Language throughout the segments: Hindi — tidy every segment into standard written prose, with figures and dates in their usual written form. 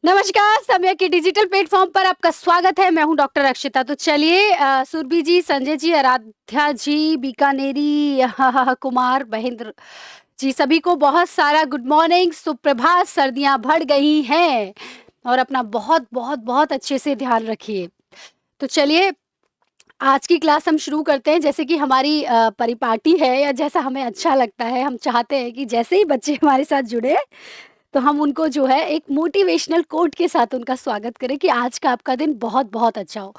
नमस्कार, समय के डिजिटल प्लेटफॉर्म पर आपका स्वागत है। मैं हूं डॉक्टर अक्षिता। तो चलिए सुरभि जी, संजय जी, आराध्या जी, बीकानेरी कुमार, महेंद्र जी, सभी को बहुत सारा गुड मॉर्निंग, सुप्रभात। सर्दियां बढ़ गई हैं और अपना बहुत बहुत बहुत अच्छे से ध्यान रखिए। तो चलिए आज की क्लास हम शुरू करते हैं। जैसे कि हमारी परिपाटी है या जैसा हमें अच्छा लगता है, हम चाहते हैं कि जैसे ही बच्चे हमारे साथ जुड़े तो हम उनको जो है एक मोटिवेशनल कोट के साथ उनका स्वागत करें कि आज का आपका दिन बहुत-बहुत अच्छा हो।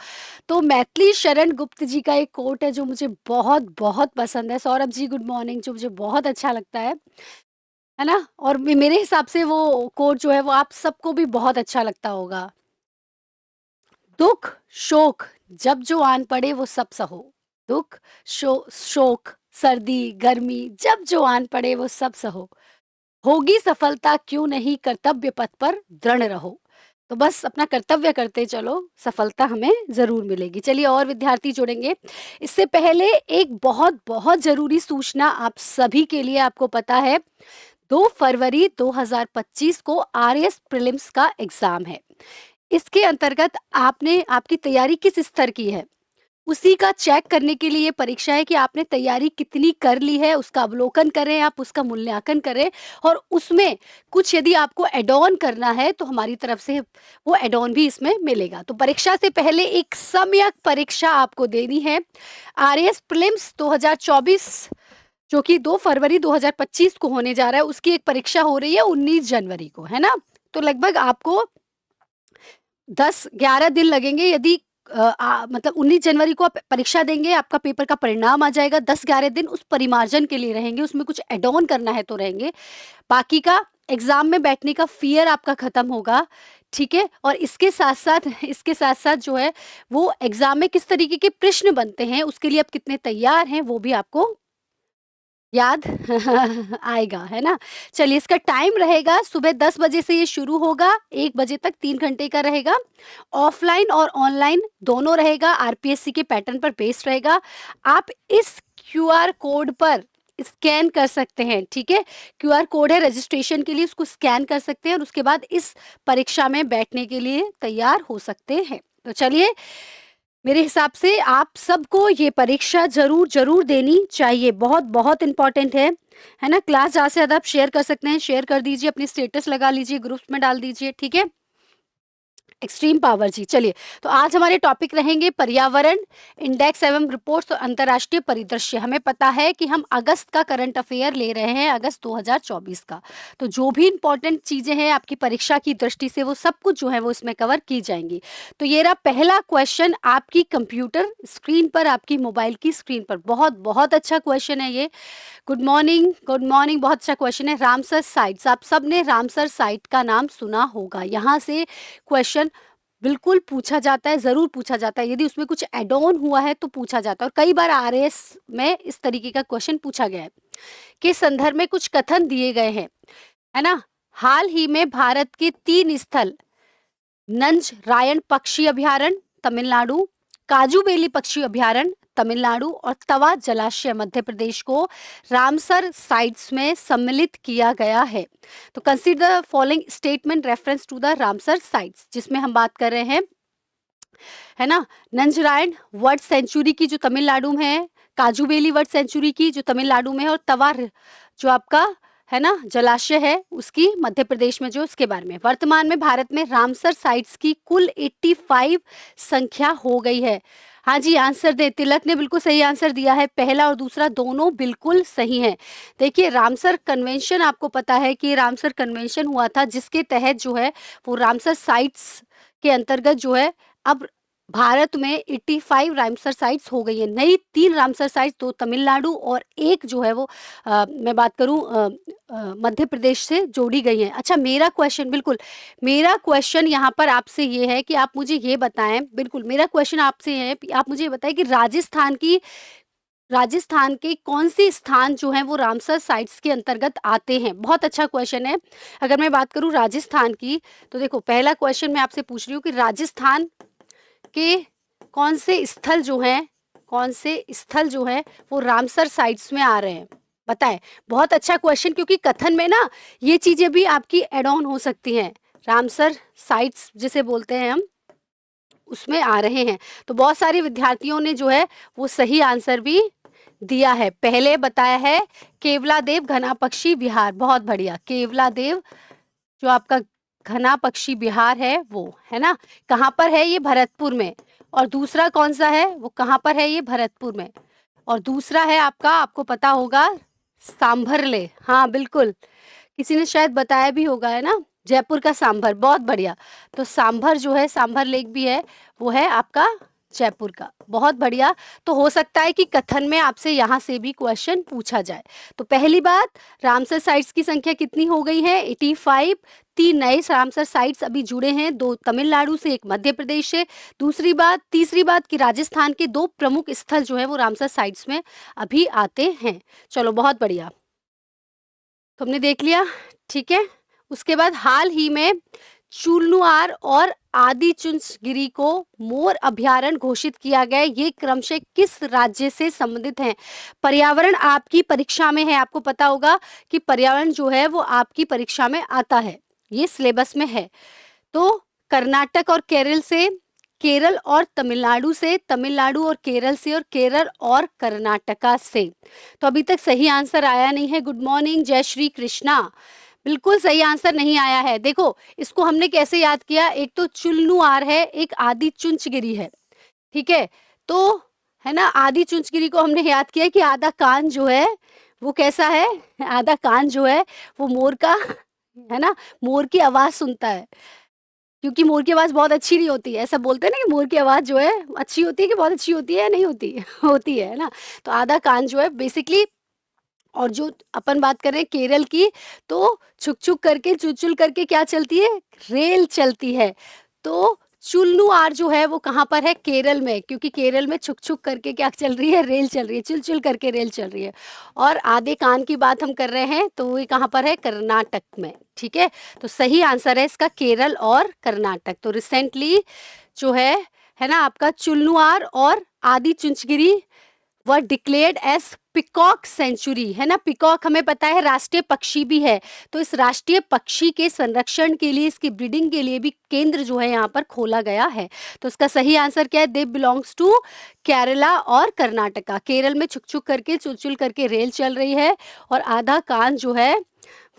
तो मैथिली शरण गुप्त जी का एक कोट है जो मुझे बहुत-बहुत पसंद है। सौरभ जी गुड मॉर्निंग, जो मुझे बहुत अच्छा लगता है ना? और मेरे हिसाब से वो कोट जो है वो आप सबको भी बहुत अच्छा लगता होगा। दुःख, शोक जब जो आन पड़े वो सब सहो। दुःख, शोक, सर्दी, गर्मी जब जो आन पड़े वो सब सहो। होगी सफलता क्यों नहीं, कर्तव्य पथ पर दृढ़ रहो। तो बस अपना कर्तव्य करते चलो, सफलता हमें ज़रूर मिलेगी। चलिए और विद्यार्थी जुड़ेंगे। इससे पहले एक बहुत-बहुत ज़रूरी सूचना आप सभी के लिए। आपको पता है 2 फरवरी 2025 को आरएएस प्रीलिम्स का एग्ज़ाम है। इसके अंतर्गत आपने आपकी तैयारी किस स्तर की है? उसी का चेक करने के लिए ये परीक्षा है कि आपने तैयारी कितनी कर ली है, उसका अवलोकन करें, आप उसका मूल्यांकन करें और उसमें कुछ यदि आपको ऐड ऑन करना है तो हमारी तरफ से वो ऐड ऑन भी इसमें मिलेगा। तो परीक्षा से पहले एक सम्यक परीक्षा आपको देनी है। आरएएस प्रीलिम्स 2024 जो कि 2 फरवरी 2025 को होने जा रहा है, उसकी एक परीक्षा हो रही है 19 जनवरी को, है ना? तो लगभग आपको 10-11 दिन लगेंगे। यदि मतलब 19 जनवरी को आप परीक्षा देंगे, आपका पेपर का परिणाम आ जाएगा, 10-11 दिन उस परिमार्जन के लिए रहेंगे, उसमें कुछ ऐड ऑन करना है तो रहेंगे। बाकी का एग्ज़ाम में बैठने का फ़ियर आपका खत्म होगा, ठीक है? और इसके साथ-साथ जो है वो एग्ज़ाम में किस तरीके के प्रश्न बनते हैं, उसके लिए आप कितने तैयार हैं, वो भी आपको याद आएगा, है ना? चलिए इसका टाइम रहेगा सुबह 10 बजे से ये शुरू होगा, 1 बजे तक 3 घंटे का रहेगा। ऑफ़लाइन और ऑनलाइन दोनों रहेगा, आरपीएससी के पैटर्न पर बेस्ड रहेगा। आप इस क्यूआर कोड पर स्कैन कर सकते हैं, ठीक है? क्यूआर कोड है रजिस्ट्रेशन के लिए, उसको स्कैन कर सकते हैं और उसके बाद इस परीक्षा में बैठने के लिए तैयार हो सकते हैं। तो चलिए मेरे हिसाब से आप सबको ये परीक्षा ज़रूर देनी चाहिए, बहुत-बहुत इम्पोर्टेंट है ना? क्लास ज़्यादा से ज़्यादा आप शेयर कर सकते हैं, शेयर कर दीजिए, अपनी स्टेटस लगा लीजिए, ग्रुप्स में डाल दीजिए, ठीक है? एक्सट्रीम पावर जी। चलिए तो आज हमारे टॉपिक रहेंगे पर्यावरण, इंडेक्स एवं रिपोर्ट्स और अंतर्राष्ट्रीय परिदृश्य। हमें पता है कि हम अगस्त का करंट अफेयर ले रहे हैं, अगस्त 2024 का। तो जो भी इंपॉर्टेंट चीजें हैं आपकी परीक्षा की दृष्टि से वो सब कुछ जो है वो इसमें कवर की जाएंगी। तो ये रहा पहला क्वेश्चन आपकी कंप्यूटर स्क्रीन पर, आपकी मोबाइल की स्क्रीन पर। बहुत बहुत अच्छा क्वेश्चन है ये। Good morning, good morning. बहुत अच्छा क्वेश्चन है। रामसर साइट्स, आप सब ने रामसर साइट का नाम सुना होगा। यहाँ से क्वेश्चन बिल्कुल पूछा जाता है, ज़रूर पूछा जाता है। यदि उसमें कुछ ऐड ऑन हुआ है तो पूछा जाता है और कई बार आरएएस में इस तरीके का क्वेश्चन पूछा गया है कि संदर्भ में कुछ कथन दिए गए हैं, है ना? हाल ही में भारत के 3 स्थल, नंज रायण पक्षी अभयारण्य तमिलनाडु, काजूबेली पक्षी अभयारण्य तमिलनाडु और तवा जलाशय मध्य प्रदेश को रामसर साइट्स में सम्मिलित किया गया है। तो consider the following statement reference to the Ramsar sites, जिसमें हम बात कर रहे हैं, है ना? नंजरायण वर्ड सेंचुरी की जो तमिलनाडु में है, काजूबेली वर्ड सेंचुरी की जो तमिलनाडु में है और तवार जो आपका है ना जलाशय है उसकी मध्य प्रदेश में, जो उसके बारे में। वर्तमान में भारत में रामसर साइट्स की कुल 85 संख्या हो गई है। हाँ जी, आंसर दे। तिलक ने बिल्कुल सही आंसर दिया है। पहला और दूसरा दोनों बिल्कुल सही हैं। देखिए रामसर कन्वेंशन, आपको पता है कि रामसर कन्वेंशन हुआ था जिसके तहत जो है वो रामसर साइट्स के अंतर्गत जो है अब भारत में 85 रामसर साइट्स हो गई है। नई 3 रामसर साइट्स, 2 तमिलनाडु और 1 जो है वो मैं बात करूँ मध्य प्रदेश से जोड़ी गई हैं। अच्छा मेरा क्वेश्चन, बिल्कुल मेरा क्वेश्चन यहाँ पर आपसे ये है कि आप मुझे ये बताएँ, बिल्कुल मेरा क्वेश्चन आपसे है, आप मुझे ये बताएँ कि राजस्थान के कौन से स्थान जो हैं वो रामसर साइट्स के अंतर्गत आते हैं? बहुत अच्छा क्वेश्चन है। अगर मैं बात करूँ राजस्थान की, तो देखो पहला क्वेश्चन मैं आपसे पूछ रही हूँ कि राजस्थान के कौन से स्थल जो हैं वो रामसर साइट्स में आ रहे हैं? बताएँ। बहुत अच्छा क्वेश्चन, क्योंकि कथन में ना ये चीज़ें भी आपकी ऐड ऑन हो सकती हैं। रामसर साइट्स जिसे बोलते हैं हम, उसमें आ रहे हैं। तो बहुत सारे विद्यार्थियों ने जो है वो सही आंसर भी दिया है। पहले बताया है केवलादेव घना पक्षी विहार, बहुत बढ़िया। केवलादेव जो आपका घना पक्षी विहार है वो, है ना? कहाँ पर है ये? भरतपुर में। और दूसरा कौन सा है? वो कहाँ पर है? ये भरतपुर में। और दूसरा है आपका, आपको पता होगा, सांभरले। हाँ बिल्कुल, किसी ने शायद बताया भी होगा, है ना? जयपुर का सांभर, बहुत बढ़िया। तो सांभर जो है, सांभर लेक भी है, वो है आपका जयपुर का, बहुत बढ़िया। तो हो सकता है कि कथन में आपसे यहाँ से भी क्वेश्चन पूछा जाए। तो पहली बात, रामसर साइट्स की संख्या कितनी हो गई है? 85। 3 नए रामसर साइट्स अभी जुड़े हैं, 2 तमिलनाडु से, 1 मध्य प्रदेश से। दूसरी बात, तीसरी बात कि राजस्थान के 2 प्रमुख स्थल जो है वो रामसर साइट्स में अभी आते हैं। चलो बहुत बढ़िया, तुमने देख लिया, ठीक है। उसके बाद हाल ही में चूलनुआर और आदिचुंचगिरी को मोर अभयारण्य घोषित किया गया है। ये क्रमशः किस राज्य से संबंधित हैं? पर्यावरण आपकी परीक्षा में है, आपको पता होगा कि पर्यावरण जो है वो आपकी परीक्षा में आता है, ये सिलेबस में है। तो कर्नाटक और केरल से, केरल और तमिलनाडु से, तमिलनाडु और केरल से, और केरल और कर्नाटका से। तो अभी तक सही आंसर आया नहीं है। गुड मॉर्निंग, जय श्री कृष्णा। बिल्कुल सही आंसर नहीं आया है। देखो इसको हमने कैसे याद किया, एक तो चुलनुआर है, एक आदि चुंचगिरी है, ठीक है। तो है ना, आदि चुंचगिरी को हमने याद किया कि आधा कान जो है वो कैसा है, आधा कान जो है वो मोर का, है ना, मोर की आवाज सुनता है, क्योंकि मोर की आवाज बहुत अच्छी नहीं होती है। ऐसा बोलते हैं ना कि मोर की आवाज जो है अच्छी होती है, कि बहुत अच्छी होती है या नहीं होती होती है ना। तो आधा कान जो है बेसिकली, और जो अपन बात कर रहे हैं केरल की, तो छुक छुक करके, चुलचुल करके क्या चलती है? रेल चलती है। तो चुलनुआर जो है वो कहाँ पर है? केरल में, क्योंकि केरल में छुक छुक करके क्या चल रही है? रेल चल रही है, चुल करके रेल चल रही है। और आधे कान की बात हम कर रहे हैं, तो वो कहाँ पर है? कर्नाटक में, ठीक है। तो सही आंसर है इसका केरल और कर्नाटक। तो रिसेंटली जो है ना, आपका चुलनुआर और आदि चुंचगिरी वर डिक्लेयर्ड एज पिकॉक सेंचुरी, है ना। पिकॉक हमें पता है राष्ट्रीय पक्षी भी है। तो इस राष्ट्रीय पक्षी के संरक्षण के लिए, इसकी ब्रीडिंग के लिए भी केंद्र जो है यहाँ पर खोला गया है। तो इसका सही आंसर क्या है? दे बिलोंग्स टू केरला और कर्नाटका। केरल में छुक छुक करके, चुलचुल करके रेल चल रही है, और आधा कान जो है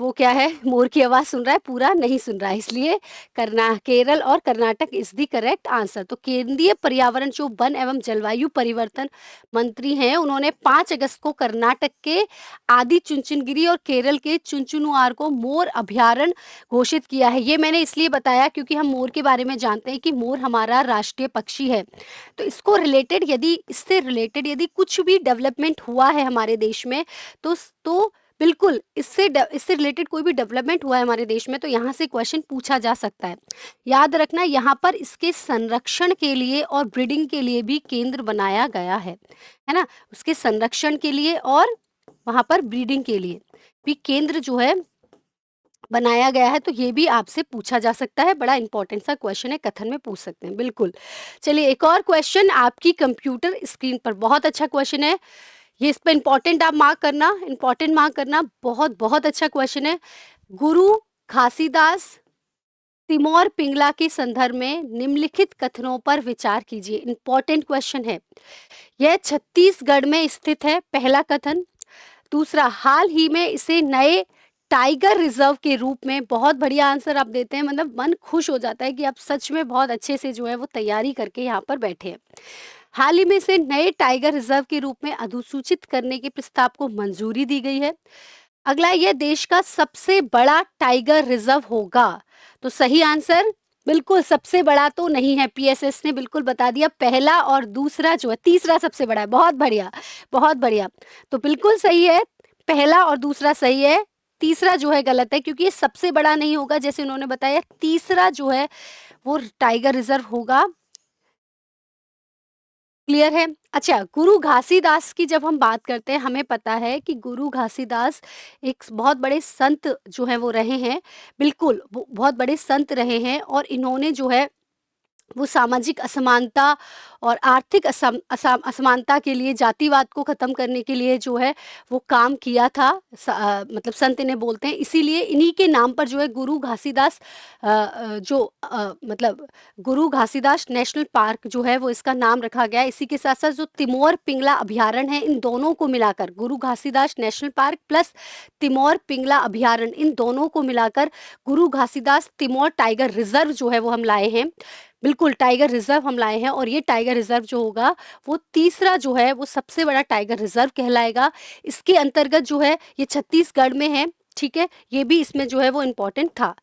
वो क्या है? मोर की आवाज सुन रहा है, पूरा नहीं सुन रहा है। इसलिए केरल और Karnataka is the correct answer. तो केंद्रीय पर्यावरण जो वन एवं जलवायु परिवर्तन मंत्री हैं, उन्होंने 5 अगस्त को कर्नाटक के आदि चुंचनगिरी और केरल के चुंचुनुआर को मोर अभयारण्य घोषित किया है। ये मैंने इसलिए बताया क्योंकि हम मोर के बारे में जानते हैं कि मोर हमारा राष्ट्रीय पक्षी है। तो इसको रिलेटेड यदि, इससे रिलेटेड यदि कुछ भी डेवलपमेंट हुआ है हमारे देश में, तो बिल्कुल इससे रिलेटेड कोई भी डेवलपमेंट हुआ है हमारे देश में, तो यहाँ से क्वेश्चन पूछा जा सकता है। याद रखना, यहाँ पर इसके संरक्षण के लिए और ब्रीडिंग के लिए भी केंद्र बनाया गया है ना। उसके संरक्षण के लिए और वहाँ पर ब्रीडिंग के लिए भी केंद्र जो है बनाया गया है। तो ये भी आपसे पूछा जा सकता है, बड़ा इंपॉर्टेंट सा क्वेश्चन है, कथन में पूछ सकते हैं, बिल्कुल। चलिए एक और क्वेश्चन आपकी कंप्यूटर स्क्रीन पर, बहुत अच्छा क्वेश्चन है ये, इस पर इंपॉर्टेंट आप मार्क करना, इंपॉर्टेंट मार्क करना, बहुत बहुत अच्छा क्वेश्चन है। गुरु घासीदास तिमोर पिंगला के संदर्भ में निम्नलिखित कथनों पर विचार कीजिए। इंपॉर्टेंट क्वेश्चन है, यह छत्तीसगढ़ में स्थित है, पहला कथन। दूसरा, हाल ही में इसे नए टाइगर रिजर्व के रूप में, बहुत बढ़िया आंसर आप देते हैं, मतलब मन खुश हो जाता है कि आप सच में बहुत अच्छे से जो है वो तैयारी करके यहाँ पर बैठे हैं। हाल ही में इसे नए टाइगर रिजर्व के रूप में अधिसूचित करने के प्रस्ताव को मंजूरी दी गई है। अगला, यह देश का सबसे बड़ा टाइगर रिजर्व होगा। तो सही आंसर, बिल्कुल सबसे बड़ा तो नहीं है, पीएसएस ने बिल्कुल बता दिया, पहला और दूसरा जो है, तीसरा सबसे बड़ा है। बहुत बढ़िया, बहुत बढ़िया। तो बिल्कुल सही है, पहला और दूसरा सही है, तीसरा जो है गलत है, क्योंकि ये सबसे बड़ा नहीं होगा जैसे उन्होंने बताया, तीसरा जो है वो टाइगर रिजर्व होगा। क्लियर है? अच्छा, गुरु घासीदास की जब हम बात करते हैं, हमें पता है कि गुरु घासीदास एक बहुत बड़े संत जो हैं वो रहे हैं, बिल्कुल वो बहुत बड़े संत रहे हैं, और इन्होंने जो है वो सामाजिक असमानता और आर्थिक असमानता के लिए, जातिवाद को ख़त्म करने के लिए जो है वो काम किया था। मतलब संत इन्हें बोलते हैं, इसीलिए इन्हीं के नाम पर जो है गुरु घासीदास मतलब गुरु घासीदास नेशनल पार्क जो है वो इसका नाम रखा गया है। इसी के साथ-साथ जो तिमोर पिंगला अभयारण्य है, इन दोनों को मिलाकर Guru Ghasidas national park plus Tamor Pingla अभयारण्य, इन दोनों को मिलाकर Guru Ghasidas Timor tiger reserve जो है वो हम लाए हैं। बिल्कुल, टाइगर रिज़र्व हम लाए हैं और ये टाइगर रिज़र्व जो होगा वो तीसरा जो है वो सबसे बड़ा टाइगर रिज़र्व कहलाएगा। इसके अंतर्गत जो है ये छत्तीसगढ़ में है, ठीक है? ये भी इसमें जो है वो इम्पोर्टेंट था,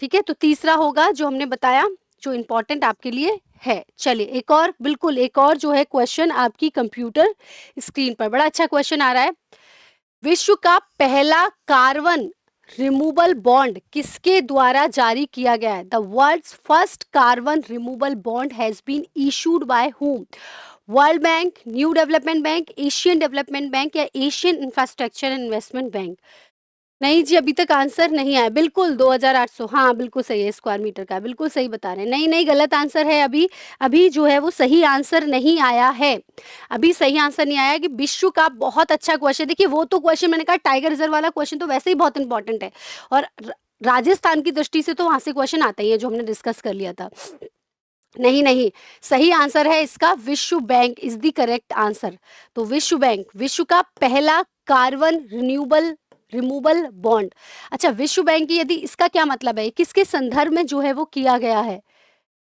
ठीक है? तो तीसरा होगा जो हमने बताया, जो इम्पोर्टेंट आपके लिए है। चलिए एक और, बिल्कुल एक और जो है क्वेश्चन आपकी कंप्यूटर स्क्रीन पर, बड़ा अच्छा क्वेश्चन आ रहा है। विश्व का पहला कार्बन रिमूवल बॉन्ड किसके द्वारा जारी किया गया है? The world's first carbon removal bond has been issued by whom? World Bank, New Development Bank, Asian Development Bank या एशियन इंफ्रास्ट्रक्चर इन्वेस्टमेंट बैंक? नहीं जी, अभी तक आंसर नहीं आया। बिल्कुल 2800, हाँ, बिल्कुल सही है, स्क्वायर मीटर का, बिल्कुल सही बता रहे हैं। नहीं, नहीं, गलत आंसर है अभी। अभी जो है वो सही आंसर नहीं आया है। अभी सही आंसर नहीं आया कि विश्व का, बहुत अच्छा क्वेश्चन, देखिए वो तो क्वेश्चन मैंने कहा टाइगर रिज़र्व वाला क्वेश्चन तो वैसे ही बहुत इम्पोर्टेंट है और राजस्थान की दृष्टि से तो वहाँ से क्वेश्चन आता ही है, जो हमने डिस्कस कर लिया था। नहीं, नहीं, सही आंसर है इसका विश्व bank is the correct answer. तो विश्व बैंक, विश्व का पहला कार्बन रिमूवल बॉन्ड। अच्छा, विश्व बैंक की, यदि इसका क्या मतलब है, किसके संदर्भ में जो है वो किया गया है?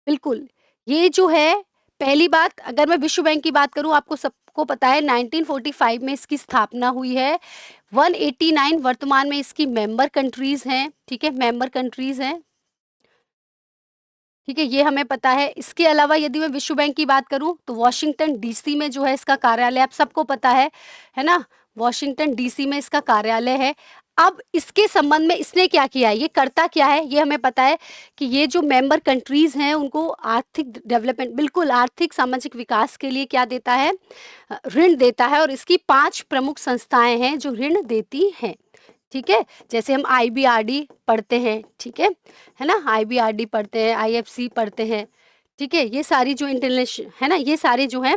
बिल्कुल, ये जो है, पहली बात अगर मैं विश्व बैंक की बात करूँ, आपको सबको पता है 1945 में इसकी स्थापना हुई है। 189 वर्तमान में इसकी मेंबर कंट्रीज़ हैं, ठीक है? मेंबर कंट्रीज़ हैं। ठीक है, ये हमें पता है। इसके अलावा यदि मैं विश्व बैंक की बात करूँ तो वॉशिंगटन डीसी में जो है इसका कार्यालय, आप सबको पता है ना? वॉशिंगटन डीसी में इसका कार्यालय है। अब इसके संबंध में इसने क्या किया है, ये करता क्या है, ये हमें पता है कि ये जो मेंबर कंट्रीज़ हैं उनको आर्थिक डेवलपमेंट, बिल्कुल आर्थिक सामाजिक विकास के लिए क्या देता है, ऋण देता है और इसकी 5 प्रमुख संस्थाएँ हैं जो ऋण देती हैं। ठीक है? जैसे हम आईबीआरडी पढ़ते हैं, ठीक है ना? आईबीआरडी पढ़ते हैं, आईएफसी पढ़ते हैं, ठीक है? ये सारी जो है ना? ये सारे जो हैं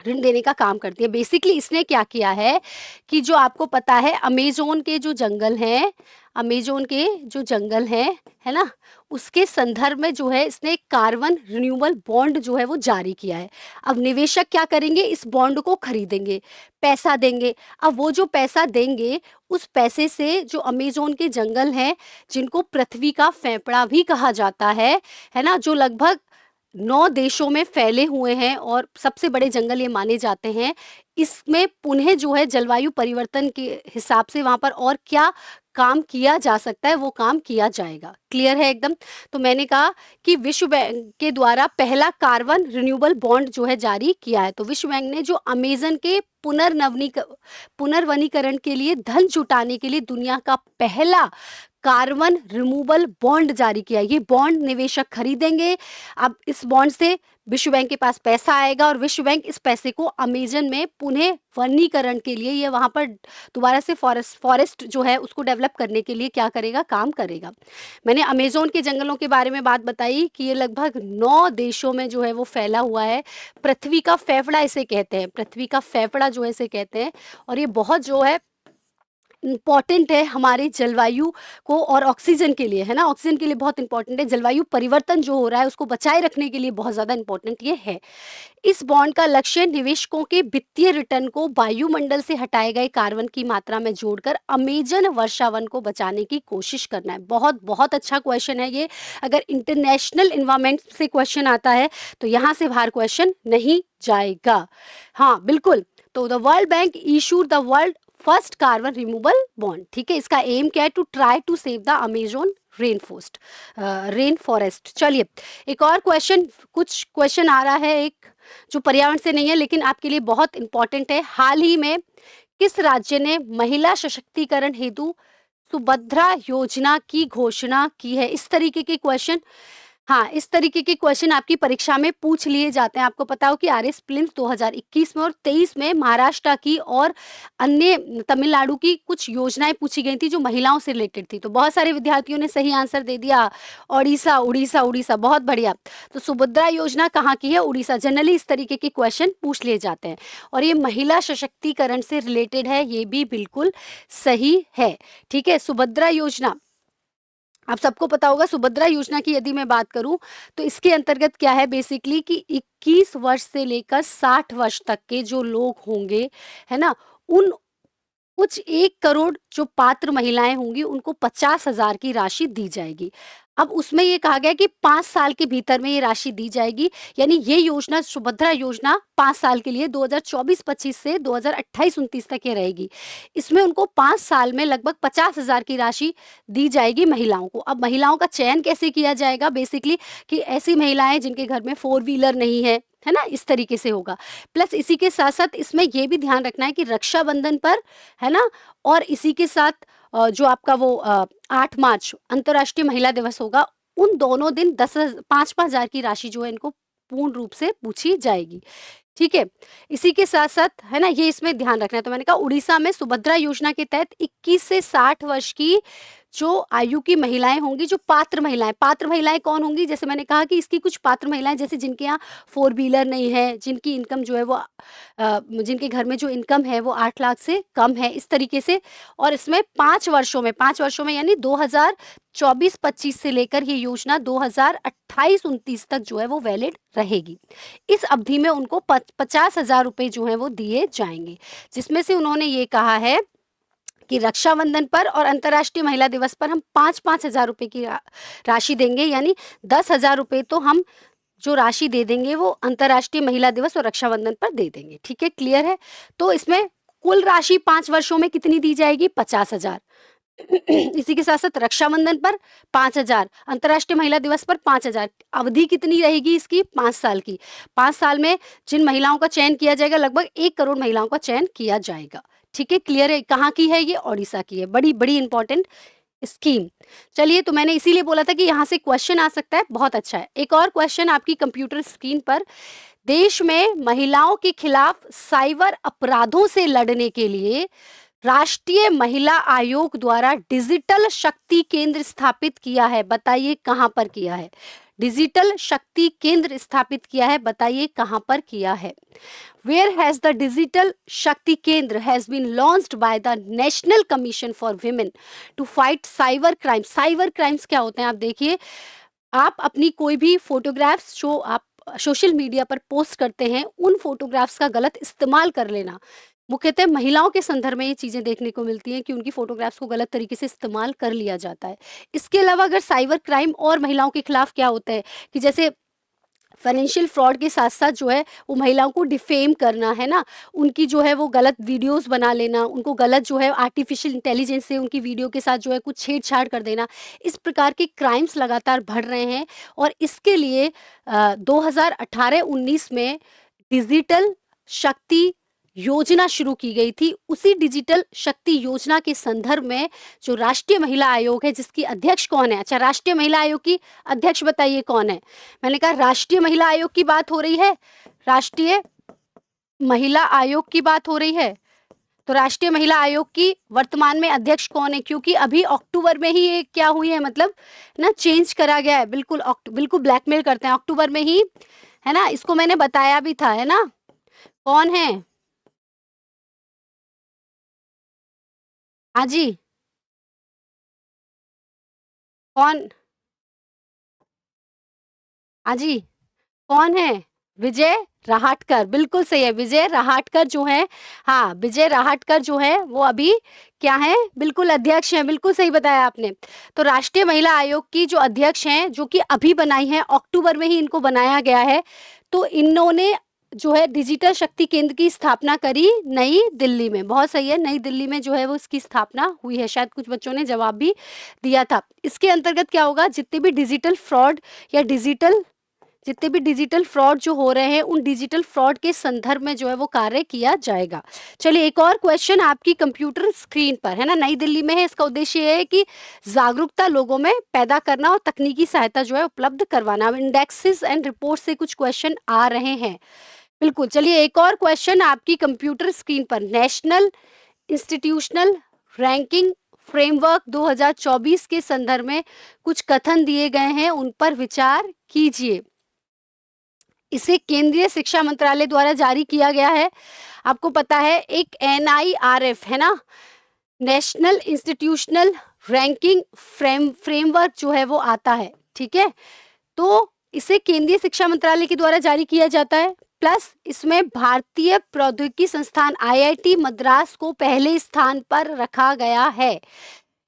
ऋण देने का काम करती है। बेसिकली इसने क्या किया है कि जो आपको पता है अमेज़न के जो जंगल हैं, अमेज़न के जो जंगल हैं, है ना? उसके संदर्भ में जो है इसने कार्बन रिन्यूएबल बॉन्ड जो है वो जारी किया है। अब निवेशक क्या करेंगे, इस बॉन्ड को खरीदेंगे, पैसा देंगे। अब वो जो पैसा देंगे, उस पैसे से जो अमेज़न के जंगल हैं, जिनको पृथ्वी का फेफड़ा भी कहा जाता है ना? जो लगभग 9 देशों में फैले हुए हैं और सबसे बड़े जंगल ये माने जाते हैं। इसमें पुनः जो है जलवायु परिवर्तन के हिसाब से वहाँ पर और क्या काम किया जा सकता है, वो काम किया जाएगा। क्लियर है एकदम? तो मैंने कहा कि विश्व बैंक के द्वारा पहला कार्बन रिन्यूएबल बॉन्ड जो है जारी किया है। तो विश्व बैंक ने जो अमेज़न के पुनर्वनीकरण के लिए धन जुटाने के लिए दुनिया का पहला कार्बन रिमूवल बॉन्ड जारी किया। ये बॉन्ड निवेशक खरीदेंगे। अब इस बॉन्ड से विश्व बैंक के पास पैसा आएगा और विश्व बैंक इस पैसे को अमेज़न में पुनः वनीकरण के लिए, ये वहाँ पर दोबारा से फॉरेस्ट जो है उसको डेवलप करने के लिए क्या करेगा, काम करेगा। मैंने अमेज़न के जंगलों के बारे में बात बताई कि ये लगभग 9 देशों में जो है वो फैला हुआ है। पृथ्वी का फेफड़ा इसे कहते हैं, पृथ्वी का फेफड़ा जो है इसे कहते हैं और ये बहुत जो है इम्पॉर्टेंट है हमारी जलवायु को और ऑक्सीजन के लिए, है ना? ऑक्सीजन के लिए बहुत इम्पॉर्टेंट है। जलवायु परिवर्तन जो हो रहा है उसको बचाए रखने के लिए बहुत ज़्यादा इम्पॉर्टेंट ये है। इस बॉन्ड का लक्ष्य निवेशकों के वित्तीय रिटर्न को वायुमंडल से हटाए गए कार्बन की मात्रा में जोड़कर अमेजन वर्षावन को बचाने की कोशिश करना है। बहुत बहुत अच्छा क्वेश्चन है ये। अगर इंटरनेशनल एनवायरनमेंट से क्वेश्चन आता है तो यहाँ से बाहर क्वेश्चन नहीं जाएगा। हाँ, बिल्कुल। तो the World Bank issued the world first carbon removal bond, ठीक है? इसका एम क्या है, to try to save the Amazon rain forest. चलिए एक और क्वेश्चन, कुछ क्वेश्चन आ रहा है एक जो पर्यावरण से नहीं है लेकिन आपके लिए बहुत इंपॉर्टेंट है। हाल ही में किस राज्य ने महिला सशक्तिकरण हेतु सुभद्रा योजना की घोषणा की है? इस तरीके के क्वेश्चन हाँ, इस तरीके के क्वेश्चन आपकी परीक्षा में पूछ लिए जाते हैं। आपको पता हो कि आरएस प्रीलिम्स 2021 में और 23 में महाराष्ट्र की और अन्य तमिलनाडु की कुछ योजनाएँ पूछी गई थी जो महिलाओं से रिलेटेड थी। तो बहुत सारे विद्यार्थियों ने सही आंसर दे दिया, ओडिशा, उड़ीसा, उड़ीसा, बहुत बढ़िया। तो सुभद्रा योजना कहाँ की है? उड़ीसा। जनरली इस तरीके के क्वेश्चन पूछ लिए जाते हैं और ये महिला सशक्तिकरण से रिलेटेड है, ये भी बिल्कुल सही है। ठीक है, सुभद्रा योजना आप सबको पता होगा। सुभद्रा योजना की यदि मैं बात करूं तो इसके अंतर्गत क्या है बेसिकली कि 21 वर्ष से लेकर 60 वर्ष तक के जो लोग होंगे, है ना, उन कुछ 1 करोड़ जो पात्र महिलाएं होंगी उनको 50,000 की राशि दी जाएगी। अब उसमें ये कहा गया है कि 5 साल के भीतर में ये राशि दी जाएगी, यानी ये योजना सुभद्रा योजना 5 साल के लिए 2024-25 से 2028-29 तक ये रहेगी। इसमें उनको 5 साल में लगभग 50,000 की राशि दी जाएगी महिलाओं को। अब महिलाओं का चयन कैसे किया जाएगा बेसिकली कि ऐसी महिलाएं जिनके घर में 4 व्हीलर नहीं है ना? इस तरीके से होगा। प्लस इसी के साथ-साथ इसमें ये भी ध्यान रखना है कि रक्षाबंधन पर, है ना? और इसी के साथ जो आपका वो 8 मार्च अंतर्राष्ट्रीय महिला दिवस होगा, उन दोनों दिन 5-5 हज़ार की राशि जो है इनको पूर्ण रूप से पूछी जाएगी। ठीक है? इसी के साथ-साथ, है ना, ये इसमें ध्यान रखना है। तो मैंने कहा उड़ीसा में सुभद्रा योजना के तहत 21 से 60 वर्ष की जो आयु की महिलाएँ होंगी, जो पात्र महिलाएँ कौन होंगी? जैसे मैंने कहा कि इसकी कुछ पात्र महिलाएँ जैसे जिनके यहाँ 4 व्हीलर नहीं है, जिनकी इनकम जो है वो जिनके घर में जो इनकम है वो 8 लाख से कम है, इस तरीके से। और इसमें 5 वर्षों में यानी 2024-25 से लेकर ये योजना 2028-29 तक जो है वो वैलिड रहेगी। इस अवधि में उनको 50,000 रुपए जो हैं वो दिए जाएँगे, जिसमें से उन्होंने ये कहा है कि रक्षाबंधन पर और अंतर्राष्ट्रीय महिला दिवस पर हम 5-5 हज़ार रुपए की राशि देंगे, यानी 10,000 रुपए तो हम जो राशि दे देंगे वो अंतर्राष्ट्रीय महिला दिवस और रक्षाबंधन पर दे देंगे। ठीक है, क्लियर है? तो इसमें कुल राशि 5 वर्षों में कितनी दी जाएगी? 50,000। इसी के साथ-साथ रक्षाबंधन पर 5,000, अंतर्राष्ट्रीय महिला दिवस पर 5,000। अवधि कितनी रहेगी इसकी? 5 साल की। 5 साल में जिन महिलाओं का चयन किया जाएगा, लगभग 1 करोड़ महिलाओं का चयन किया जाएगा। ठीक है, क्लियर है? कहाँ की है ये? ओडिशा की है। बड़ी इम्पोर्टेंट स्कीम। चलिए, तो मैंने इसीलिए बोला था कि यहाँ से क्वेश्चन आ सकता है, बहुत अच्छा है। एक और क्वेश्चन आपकी कंप्यूटर स्क्रीन पर, देश में महिलाओं के खिलाफ साइबर अपराधों से लड़ने के लिए राष्ट्रीय महिला आयोग द्वारा डिजिटल शक्ति केंद्र स्थापित किया है, बताइए कहाँ पर किया है? डिजिटल शक्ति केंद्र स्थापित किया है, बताइए कहाँ पर किया है? Where has the digital Shakti Kendra has been launched by the National Commission for Women to fight cyber crimes? Cyber crimes क्या होते हैं? आप देखिए, आप अपनी कोई भी फोटोग्राफ्स जो आप सोशल मीडिया पर पोस्ट करते हैं, उन फोटोग्राफ्स का गलत इस्तेमाल कर लेना, मुख्यतः महिलाओं के संदर्भ में ये चीज़ें देखने को मिलती हैं कि उनकी फोटोग्राफ्स को गलत तरीके से इस्तेमाल कर लिया जाता है। इसके अलावा अगर साइबर क्राइम और महिलाओं के खिलाफ क्या होता है कि जैसे फाइनेंशियल फ्रॉड के साथ-साथ जो है वो महिलाओं को डिफेम करना, है ना? उनकी जो है वो गलत वीडियोज़ बना लेना, उनको गलत जो है आर्टिफ़िशियल इंटेलिजेंस से उनकी वीडियो के साथ जो है कुछ छेड़छाड़ कर देना। इस प्रकार के क्राइम्स लगातार बढ़ रहे हैं और इसके लिए 2018-19 में डिजिटल शक्ति योजना शुरू की गई थी। उसी डिजिटल शक्ति योजना के संदर्भ में जो राष्ट्रीय महिला आयोग है, जिसकी अध्यक्ष कौन है? अच्छा, राष्ट्रीय महिला आयोग की अध्यक्ष बताइए कौन है? मैंने कहा राष्ट्रीय महिला आयोग की बात हो रही है। राष्ट्रीय महिला आयोग की बात हो रही है। तो राष्ट्रीय महिला आयोग की वर्तमान में अध्यक्ष कौन है? क्योंकि अभी अक्टूबर में ही ये क्या हुई है, मतलब ना चेंज करा गया है। बिल्कुल ब्लैकमेल करते हैं अक्टूबर में ही, है ना? इसको मैंने बताया भी था, है ना? कौन है? हाँ जी, कौन? हाँ जी, कौन है? विजय रहाटकर, बिल्कुल सही है। विजय रहाटकर जो हैं, हाँ, विजय रहाटकर जो हैं वो अभी क्या हैं? बिल्कुल अध्यक्ष हैं, बिल्कुल सही बताया आपने। तो राष्ट्रीय महिला आयोग की जो अध्यक्ष हैं, जो कि अभी बनाई हैं, अक्टूबर में ही इनको बनाया गया है। तो इन्होंने जो है डिजिटल शक्ति केंद्र की स्थापना करी नई दिल्ली में। बहुत सही है, नई दिल्ली में जो है वो इसकी स्थापना हुई है। शायद कुछ बच्चों ने जवाब भी दिया था। इसके अंतर्गत क्या होगा? जितने भी डिजिटल फ्रॉड या डिजिटल जितने भी डिजिटल फ्रॉड जो हो रहे हैं उन डिजिटल फ्रॉड के संदर्भ में जो है वो कार्य किया जाएगा। चलिए एक और क्वेश्चन आपकी कंप्यूटर स्क्रीन पर है ना, नई दिल्ली में है। इसका उद्देश्य ये है कि जागरूकता लोगों में पैदा करना और तकनीकी सहायता जो है उपलब्ध करवाना। इंडेक्सेस एंड रिपोर्ट से कुछ क्वेश्चन आ रहे हैं। बिल्कुल, चलिए एक और क्वेश्चन आपकी कंप्यूटर स्क्रीन पर। नेशनल इंस्टीट्यूशनल रैंकिंग फ्रेमवर्क 2024 के संदर्भ में कुछ कथन दिए गए हैं, उन पर विचार कीजिए। इसे केंद्रीय शिक्षा मंत्रालय द्वारा जारी किया गया है। आपको पता है एक NIRF है ना, नेशनल इंस्टीट्यूशनल रैंकिंग फ्रेमवर्क जो है वो आता है, ठीक है। तो इसे केंद्रीय शिक्षा मंत्रालय के द्वारा जारी किया जाता है। प्लस इसमें भारतीय प्रौद्योगिकी संस्थान IIT मद्रास को पहले स्थान पर रखा गया है।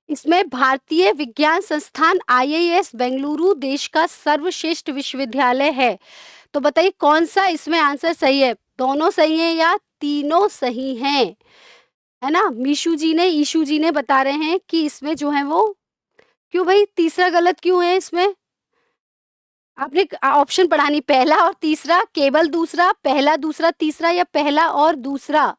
इसमें भारतीय विज्ञान संस्थान IIS बेंगलुरु देश का सर्वश्रेष्ठ विश्वविद्यालय है। तो बताइए कौन सा इसमें आंसर सही है? दोनों सही हैं या तीनों सही हैं? है ना, ईशू जी ने बता रहे हैं कि इसमें जो है वो, क्यों भाई तीसरा गलत क्यों है इसमें? आपने ऑप्शन पढ़ा नहीं, पहला और तीसरा, केवल दूसरा, पहला दूसरा तीसरा या पहला और दूसरा?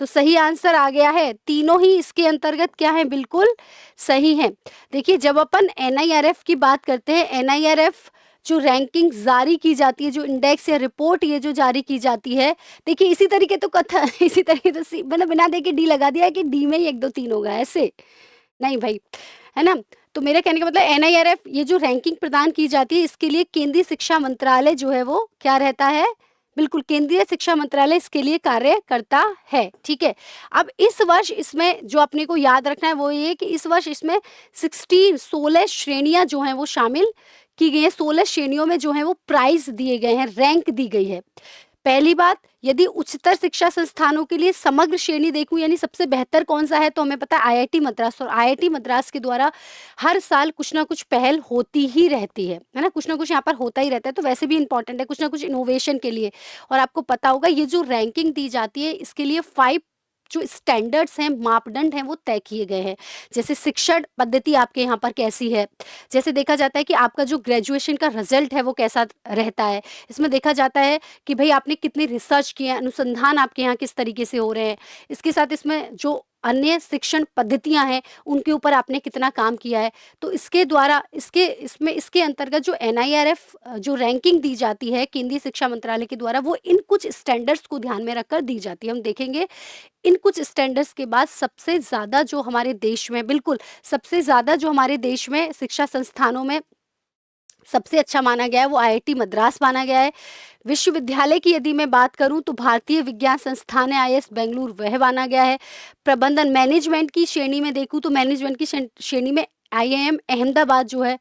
तो सही आंसर आ गया है, तीनों ही इसके अंतर्गत क्या है, बिल्कुल सही है। देखिए जब अपन NIRF की बात करते हैं, NIRF जो रैंकिंग जारी की जाती है, जो इंडेक्स या रिपोर्ट ये जो जारी की जाती है, देखिए इसी तरीके तो कथा इसी तरीके तो मतलब बिना देखे डी लगा दिया है कि डी में ही 1 2 3 होगा, ऐसे नहीं भाई, है ना। तो मेरा कहने का मतलब NIRF ये जो रैंकिंग प्रदान की जाती है, इसके लिए केंद्रीय शिक्षा मंत्रालय जो है वो क्या रहता है, बिल्कुल केंद्रीय शिक्षा मंत्रालय इसके लिए कार्य करता है, ठीक है। अब इस वर्ष इसमें जो अपने को याद रखना है वो ये कि इस वर्ष इसमें 16 श्रेणियां जो हैं वो शामिल की गई हैं। 16 श्रेणियों में जो है वो प्राइज दिए गए हैं, रैंक दी गई है। पहली बात, यदि उच्चतर शिक्षा संस्थानों के लिए समग्र श्रेणी देखूं यानी सबसे बेहतर कौन सा है, तो हमें पता है IIT मद्रास, और IIT मद्रास के द्वारा हर साल कुछ ना कुछ पहल होती ही रहती है ना, कुछ ना कुछ यहाँ पर होता ही रहता है। तो वैसे भी इंपॉर्टेंट है कुछ ना कुछ इनोवेशन के लिए। और आपको पता होगा ये जो रैंकिंग दी जाती है इसके लिए 5 जो स्टैंडर्ड्स हैं, मापदंड हैं, वो तय किए गए हैं। जैसे शिक्षण पद्धति आपके यहाँ पर कैसी है, जैसे देखा जाता है कि आपका जो ग्रेजुएशन का रिजल्ट है वो कैसा रहता है। इसमें देखा जाता है कि भाई आपने कितनी रिसर्च की है, अनुसंधान आपके यहाँ किस तरीके से हो रहे हैं। इसके साथ इसमें जो अन्य शिक्षण पद्धतियां हैं उनके ऊपर आपने कितना काम किया है। तो इसके द्वारा इसके अंतर्गत जो NIRF जो रैंकिंग दी जाती है केंद्रीय शिक्षा मंत्रालय के द्वारा, वो इन कुछ स्टैंडर्ड्स को ध्यान में रखकर दी जाती है। हम देखेंगे इन कुछ स्टैंडर्ड्स के बाद सबसे ज़्यादा जो हमारे देश में, बिल्कुल सबसे ज़्यादा जो हमारे देश में शिक्षा संस्थानों में सबसे अच्छा माना गया है वो IIT मद्रास माना गया है। विश्वविद्यालय की यदि मैं बात करूं तो भारतीय विज्ञान संस्थान है IIS बेंगलुरु, वह माना गया है। प्रबंधन मैनेजमेंट की श्रेणी में देखूं तो मैनेजमेंट की श्रेणी में IIM अहमदाबाद जो है,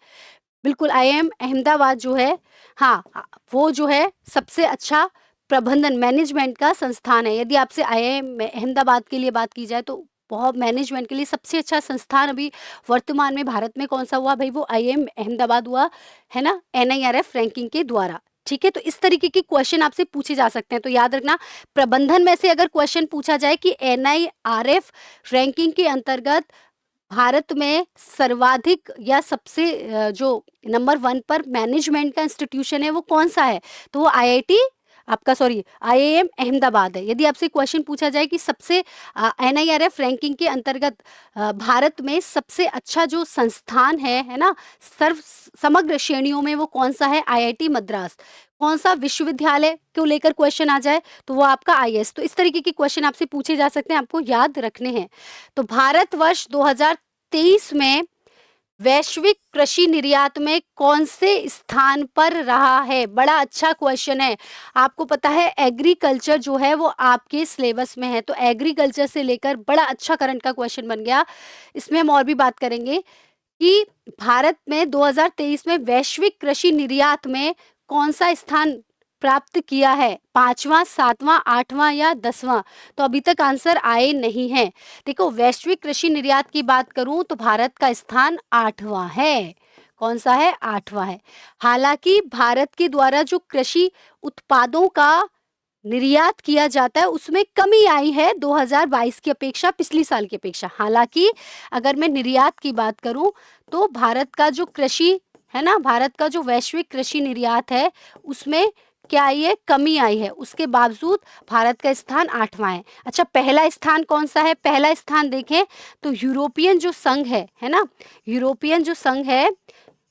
बिल्कुल IIM अहमदाबाद जो है, हाँ वो जो है सबसे अच्छा प्रबंधन मैनेजमेंट का संस्थान है। यदि आपसे IIM अहमदाबाद के लिए बात की जाए तो बहुत मैनेजमेंट के लिए सबसे अच्छा संस्थान अभी वर्तमान में भारत में कौन सा हुआ भाई, वो IIM अहमदाबाद हुआ है ना, NIRF रैंकिंग के द्वारा, ठीक है। तो इस तरीके के क्वेश्चन आपसे पूछे जा सकते हैं। तो याद रखना, प्रबंधन में से अगर क्वेश्चन पूछा जाए कि NIRF रैंकिंग के अंतर्गत भारत में सर्वाधिक या सबसे जो नंबर 1 पर मैनेजमेंट का इंस्टीट्यूशन है वो कौन सा है, तो वो IIM अहमदाबाद है। यदि आपसे क्वेश्चन पूछा जाए कि सबसे NIRF रैंकिंग के अंतर्गत भारत में सबसे अच्छा जो संस्थान है ना, समग्र श्रेणियों में वो कौन सा है, IIT मद्रास। कौन सा विश्वविद्यालय को लेकर क्वेश्चन आ जाए तो वो आपका IIS। तो इस तरीके के क्वेश्चन आपसे पूछे जा सकते हैं, आपको याद रखने हैं। तो भारतवर्ष 2023 में वैश्विक कृषि निर्यात में कौन से स्थान पर रहा है, बड़ा अच्छा क्वेश्चन है। आपको पता है एग्रीकल्चर जो है वो आपके सिलेबस में है, तो एग्रीकल्चर से लेकर बड़ा अच्छा करंट का क्वेश्चन बन गया। इसमें हम और भी बात करेंगे कि भारत में 2023 में वैश्विक कृषि निर्यात में कौन सा स्थान प्राप्त किया है, 5वां, 7वां, 8वां या 10वां। तो अभी तक आंसर आए नहीं है। देखो वैश्विक कृषि निर्यात की बात करूं तो भारत का स्थान 8वां है। कौन सा है, 8वां है। हालांकि भारत के द्वारा जो कृषि उत्पादों का निर्यात किया जाता है उसमें कमी आई है 2022 की अपेक्षा, पिछली साल की अपेक्षा। हालांकि अगर मैं निर्यात की बात करूं तो भारत का जो कृषि है ना? भारत का जो वैश्विक कृषि निर्यात है, उसमें क्या आई है? कमी आई है। उसके बावजूद भारत का स्थान 8वां है। अच्छा, पहला स्थान कौन-सा है? पहला स्थान देखें तो यूरोपियन जो संघ है ना? यूरोपियन जो संघ है,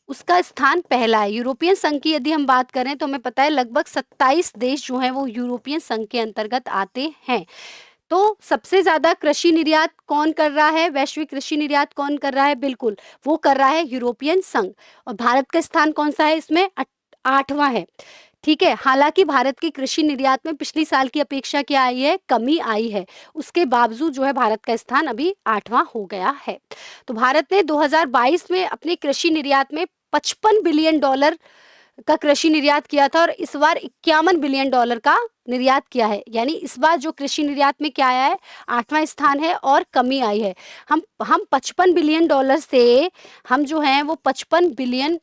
उसका स्थान पहला है। यूरोपियन संघ की यदि हम बात करें तो हमें पता है लगभग 27 देश जो हैं वो यूरोपियन संघ के अंतर्गत आते हैं। तो सबसे ज़्यादा कृषि निर्यात कौन कर रहा है? वैश्विक कृषि निर्यात कौन कर रहा है? बिल्कुल, वो कर रहा है यूरोपियन संघ। और भारत का स्थान कौन-सा है इसमें? 8वां है। ठीक है, हालाँकि भारत की कृषि निर्यात में पिछली साल की अपेक्षा क्या आई है? कमी आई है। उसके बावजूद जो है भारत का स्थान अभी 8वां हो गया है। तो भारत ने 2022 में अपने कृषि निर्यात में $55 बिलियन का कृषि निर्यात किया था और इस बार $51 बिलियन का निर्यात किया है। यानी इस बार जो कृषि निर्यात में क्या आया है? 8वां स्थान है और कमी आई है। हम $55 बिलियन से हम जो हैं वो $55 बिलियन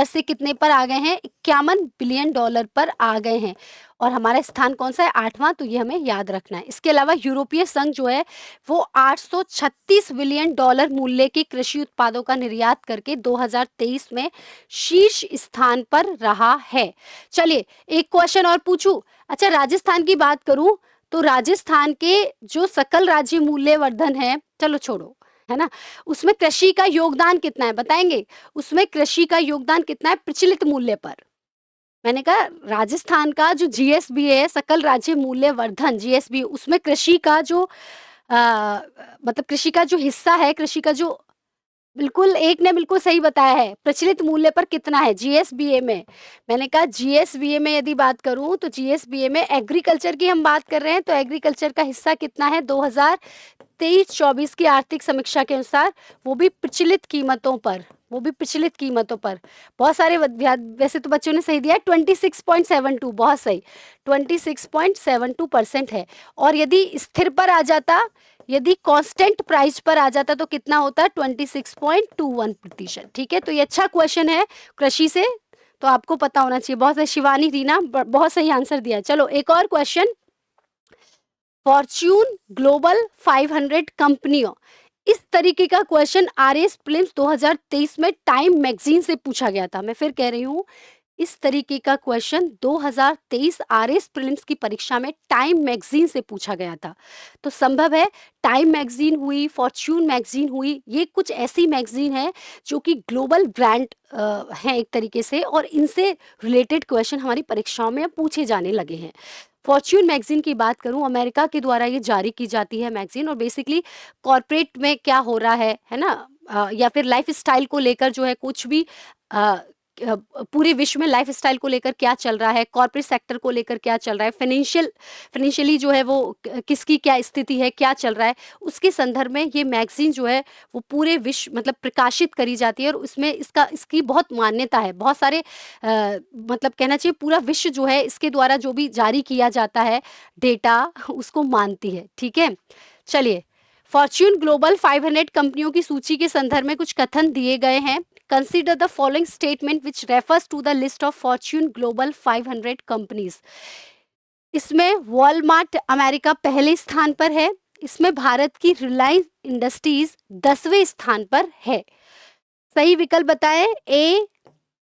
से कितने पर आ गए हैं? $51 बिलियन पर आ गए हैं और हमारा स्थान कौन-सा है? 8वां, तो ये हमें याद रखना है। इसके अलावा यूरोपीय संघ जो है वो $836 बिलियन मूल्य के कृषि उत्पादों का निर्यात करके 2023 में शीर्ष स्थान पर रहा है। चलिए, एक क्वेश्चन और पूछूं? अच्छा, राजस्थान की बात करूं तो राजस्थान के जो सकल राज्य मूल्यवर्धन है, चलो छोड़ो, है ना? उसमें कृषि का योगदान कितना है बताएँगे? उसमें कृषि का योगदान कितना है प्रचलित मूल्य पर? मैंने कहा राजस्थान का जो जीएसबी है, सकल राज्य मूल्यवर्धन जीएसबी, उसमें कृषि का जो मतलब कृषि का जो हिस्सा है, कृषि का जो बिल्कुल, एक ने बिल्कुल सही बताया है, प्रचलित मूल्य पर कितना है जीएसबीए में? मैंने कहा जीएसबीए में यदि बात करूँ तो जीएसबीए में एग्रीकल्चर की हम बात कर रहे हैं, तो एग्रीकल्चर का हिस्सा कितना है 2023-24 की आर्थिक समीक्षा के अनुसार, वो भी प्रचलित कीमतों पर, वो भी प्रचलित कीमतों पर। बहुत सारे वैसे तो बच्चों ने सही दिया है 26.72, बहुत सही, 26.72% है। और यदि स्थिर पर आ जाता, यदि कांस्टेंट प्राइस पर आ जाता तो कितना होता? 26.21%। ठीक है, तो ये अच्छा क्वेश्चन है कृषि से, तो आपको पता होना चाहिए। बहुत सही शिवानी, रीना, बहुत सही आंसर दिया। चलो एक और क्वेश्चन, फॉर्च्यून ग्लोबल 500 कंपनियों, इस तरीके का क्वेश्चन आरएस प्रीलिम्स 2023 में टाइम मैगजीन से पूछा गया था। मैं फिर कह रही हूँ, इस तरीके का क्वेश्चन 2023 आरएस प्रीलिम्स की परीक्षा में टाइम मैगजीन से पूछा गया था। तो संभव है टाइम मैगजीन हुई, फॉर्च्यून मैगजीन हुई, ये कुछ ऐसी मैगजीन है जो कि ग्लोबल ब्रांड हैं एक तरीके से, और इनसे रिलेटेड क्वेश्चन हमारी परीक्षाओं में अब पूछे जाने लगे हैं। फॉर्च्यून मैगजीन की बात करूं, अमेरिका के द्वारा ये जारी की जाती है मैगजीन, और बेसिकली कॉर्पोरेट में क्या हो रहा है ना, या फिर लाइफस्टाइल को लेकर जो है कुछ भी अ, पूरे विश्व में लाइफस्टाइल को लेकर क्या चल रहा है, कॉर्पोरेट सेक्टर को लेकर क्या चल रहा है, फाइनेंशियली जो है वो किसकी क्या स्थिति है, क्या चल रहा है, उसके संदर्भ में ये मैगजीन जो है वो पूरे विश्व मतलब प्रकाशित करी जाती है, और उसमें इसकी बहुत मान्यता है। बहुत सारे मतलब कहना चाहिए पूरा विश्व जो है इसके द्वारा जो भी जारी किया जाता है डेटा, उसको मानती है। ठीक है, चलिए, फॉर्च्यून ग्लोबल 500 कंपनियों की सूची के संदर्भ में कुछ कथन दिए गए हैं। Consider the following statement which refers to the list of Fortune Global 500 companies. इसमें वॉलमार्ट अमेरिका पहले स्थान पर है, इसमें भारत की रिलायंस इंडस्ट्रीज 10वें स्थान पर है। सही विकल्प बताएं, ए,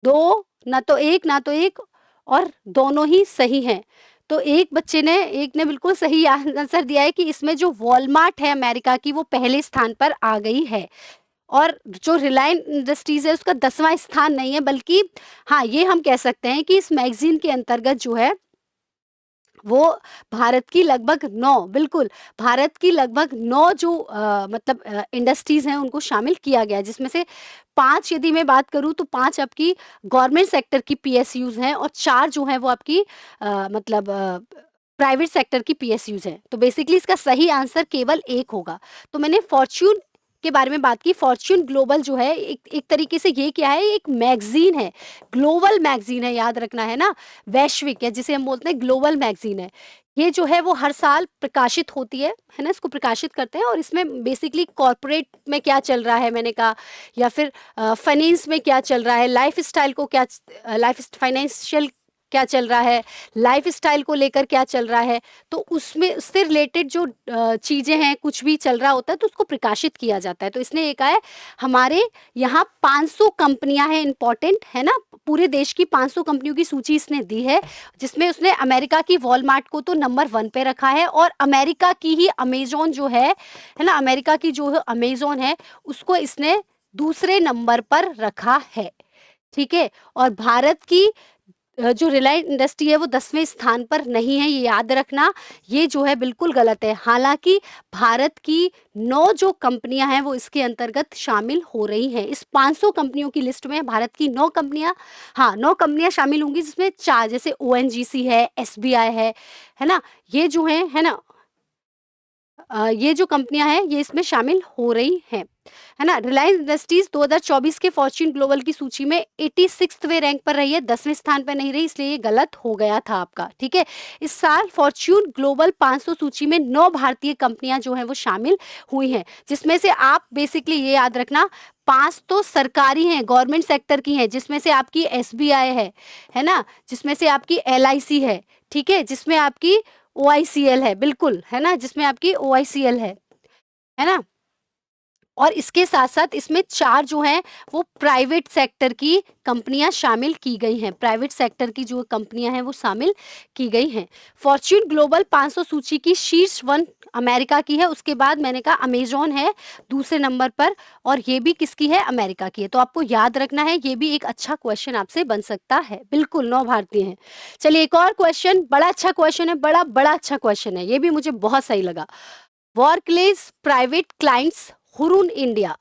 दो, ना तो एक और दोनों ही सही हैं। तो एक ने बिल्कुल सही आंसर दिया है कि इसमें जो वॉलमार्ट है अमेरिका की, वो पहले स्थान पर आ गई है, और जो रिलायंस इंडस्ट्रीज है उसका 10वां स्थान नहीं है, बल्कि हाँ, ये हम कह सकते हैं कि इस मैगजीन के अंतर्गत जो है वो भारत की लगभग 9, बिल्कुल, भारत की लगभग 9 जो मतलब इंडस्ट्रीज़ हैं उनको शामिल किया गया है, जिसमें से 5 यदि मैं बात करूँ तो 5 आपकी गवर्नमेंट सेक्टर की पीएसयूज़ हैं, और 4 जो हैं वो आपकी मतलब प्राइवेट सेक्टर की पीएसयूज़ हैं। तो बेसिकली इसका सही आंसर केवल 1 होगा। तो मैंने फॉर्च्यून के बारे में बात की। फॉर्च्यून ग्लोबल जो है एक एक तरीके से ये क्या है, एक मैगज़ीन है, ग्लोबल मैगज़ीन है, याद रखना है ना, वैश्विक है, जिसे हम बोलते हैं ग्लोबल मैगज़ीन है। ये जो है वो हर साल प्रकाशित होती है ना, इसको प्रकाशित करते हैं, और इसमें बेसिकली कॉर्पोरेट में क्या चल रहा है मैंने कहा, या फिर फाइनेंस में क्या चल रहा है, लाइफ़स्टाइल को क्या, लाइफ़ फाइनेंशियल क्या चल रहा है, लाइफ़स्टाइल को लेकर क्या चल रहा है, तो उसमें उससे रिलेटेड जो चीज़ें हैं, कुछ भी चल रहा होता है तो उसको प्रकाशित किया जाता है। तो इसने ये कहा है हमारे यहाँ 500 कंपनियाँ हैं इम्पोर्टेंट, है ना? पूरे देश की 500 कंपनियों की सूची इसने दी है, जिसमें उसने अमेरिका की वॉलमार्ट को तो नंबर 1 पे रखा है और अमेरिका की ही अमेज़न जो है ना? अमेरिका की जो अमेज़न है, उसको इसने दूसरे नंबर पर रखा है, ठीक है? और भारत की जो रिलायंस इंडस्ट्री है वो 10वें स्थान पर नहीं है, ये याद रखना, ये जो है बिल्कुल गलत है। हालाँकि भारत की 9 जो कंपनियाँ हैं वो इसके अंतर्गत शामिल हो रही हैं। इस 500 कंपनियों की लिस्ट में भारत की 9 कंपनियाँ, हाँ, 9 कंपनियाँ शामिल होंगी, जिसमें 4 जैसे ओएनजीसी है, एसबीआई है ना? ये जो हैं, है ना? ये जो कंपनियाँ हैं ये इसमें शामिल हो रही हैं, है ना? रिलायंस इंडस्ट्रीज़ 2024 के फॉर्च्यून ग्लोबल की सूची में 86वें रैंक पर रही है, 10वें स्थान पर नहीं रही, इसलिए ये गलत हो गया था आपका, ठीक है? इस साल फॉर्च्यून ग्लोबल 500 सूची में 9 भारतीय कंपनियाँ जो हैं वो शामिल हुई हैं, जिसमें से आप बेसिकली ये याद रखना 5 तो सरकारी हैं, गवर्नमेंट सेक्टर की हैं, जिसमें से आपकी एसबीआई है ना? जिसमें से आपकी एलआईसी है, ठीक है? जिसमें आपकी ओआईसीएल है, बिल्कुल, है ना? जिसमें आपकी ओआईसीएल है ना? और इसके साथ-साथ इसमें 4 जो हैं वो प्राइवेट सेक्टर की कंपनियाँ शामिल की गई हैं। प्राइवेट सेक्टर की जो कंपनियाँ हैं वो शामिल की गई हैं। फॉर्च्यून ग्लोबल 500 सूची की शीर्ष 1 अमेरिका की है, उसके बाद मैंने कहा अमेज़न है दूसरे नंबर पर और ये भी किसकी है? अमेरिका की है। तो आपको याद रखना है, ये भी एक अच्छा क्वेश्चन आपसे बन सकता है। बिल्कुल 9 भारतीय हैं। चलिए एक और क्वेश्चन, बड़ा अच्छा क्वेश्चन है, बड़ा अच्छा क्वेश्चन है, ये भी मुझे बहुत सही लगा। Barclays private clients Hurun India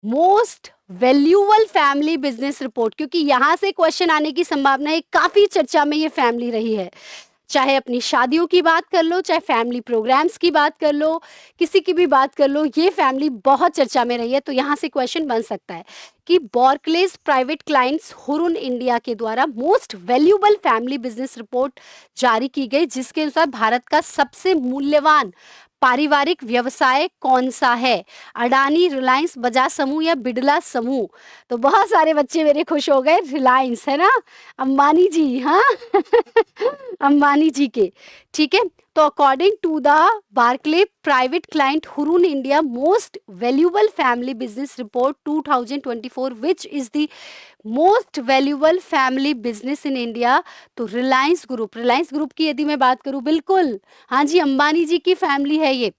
most valuable family business report, क्योंकि यहाँ से क्वेश्चन आने की संभावना है, काफी चर्चा में ये फैमिली रही है। चाहे अपनी शादियों की बात कर लो, चाहे फैमिली प्रोग्राम्स की बात कर लो, किसी की भी बात कर लो, ये फैमिली बहुत चर्चा में रही है। तो यहाँ से क्वेश्चन बन सकता है कि बॉर्कलेज प्राइवेट क्लाइंट्स हुरून इंडिया के द्वारा most valuable family business report जारी की गई, जिसके अनुसार भारत का सबसे मूल्यवान पारिवारिक व्यवसाय कौन सा है? अडानी, रिलायंस, बजाज समूह या बिड़ला समूह? तो बहुत सारे बच्चे मेरे खुश हो गए, रिलायंस, है ना? अंबानी जी, हाँ? अंबानी जी के, ठीक है? तो according to the Barclays Private Client Hurun India most valuable family business report 2024, which is the most valuable family business in India? तो रिलायंस ग्रुप की यदि मैं बात करूं, बिल्कुल, हाँ जी, अंबानी जी की फैमिली है ये,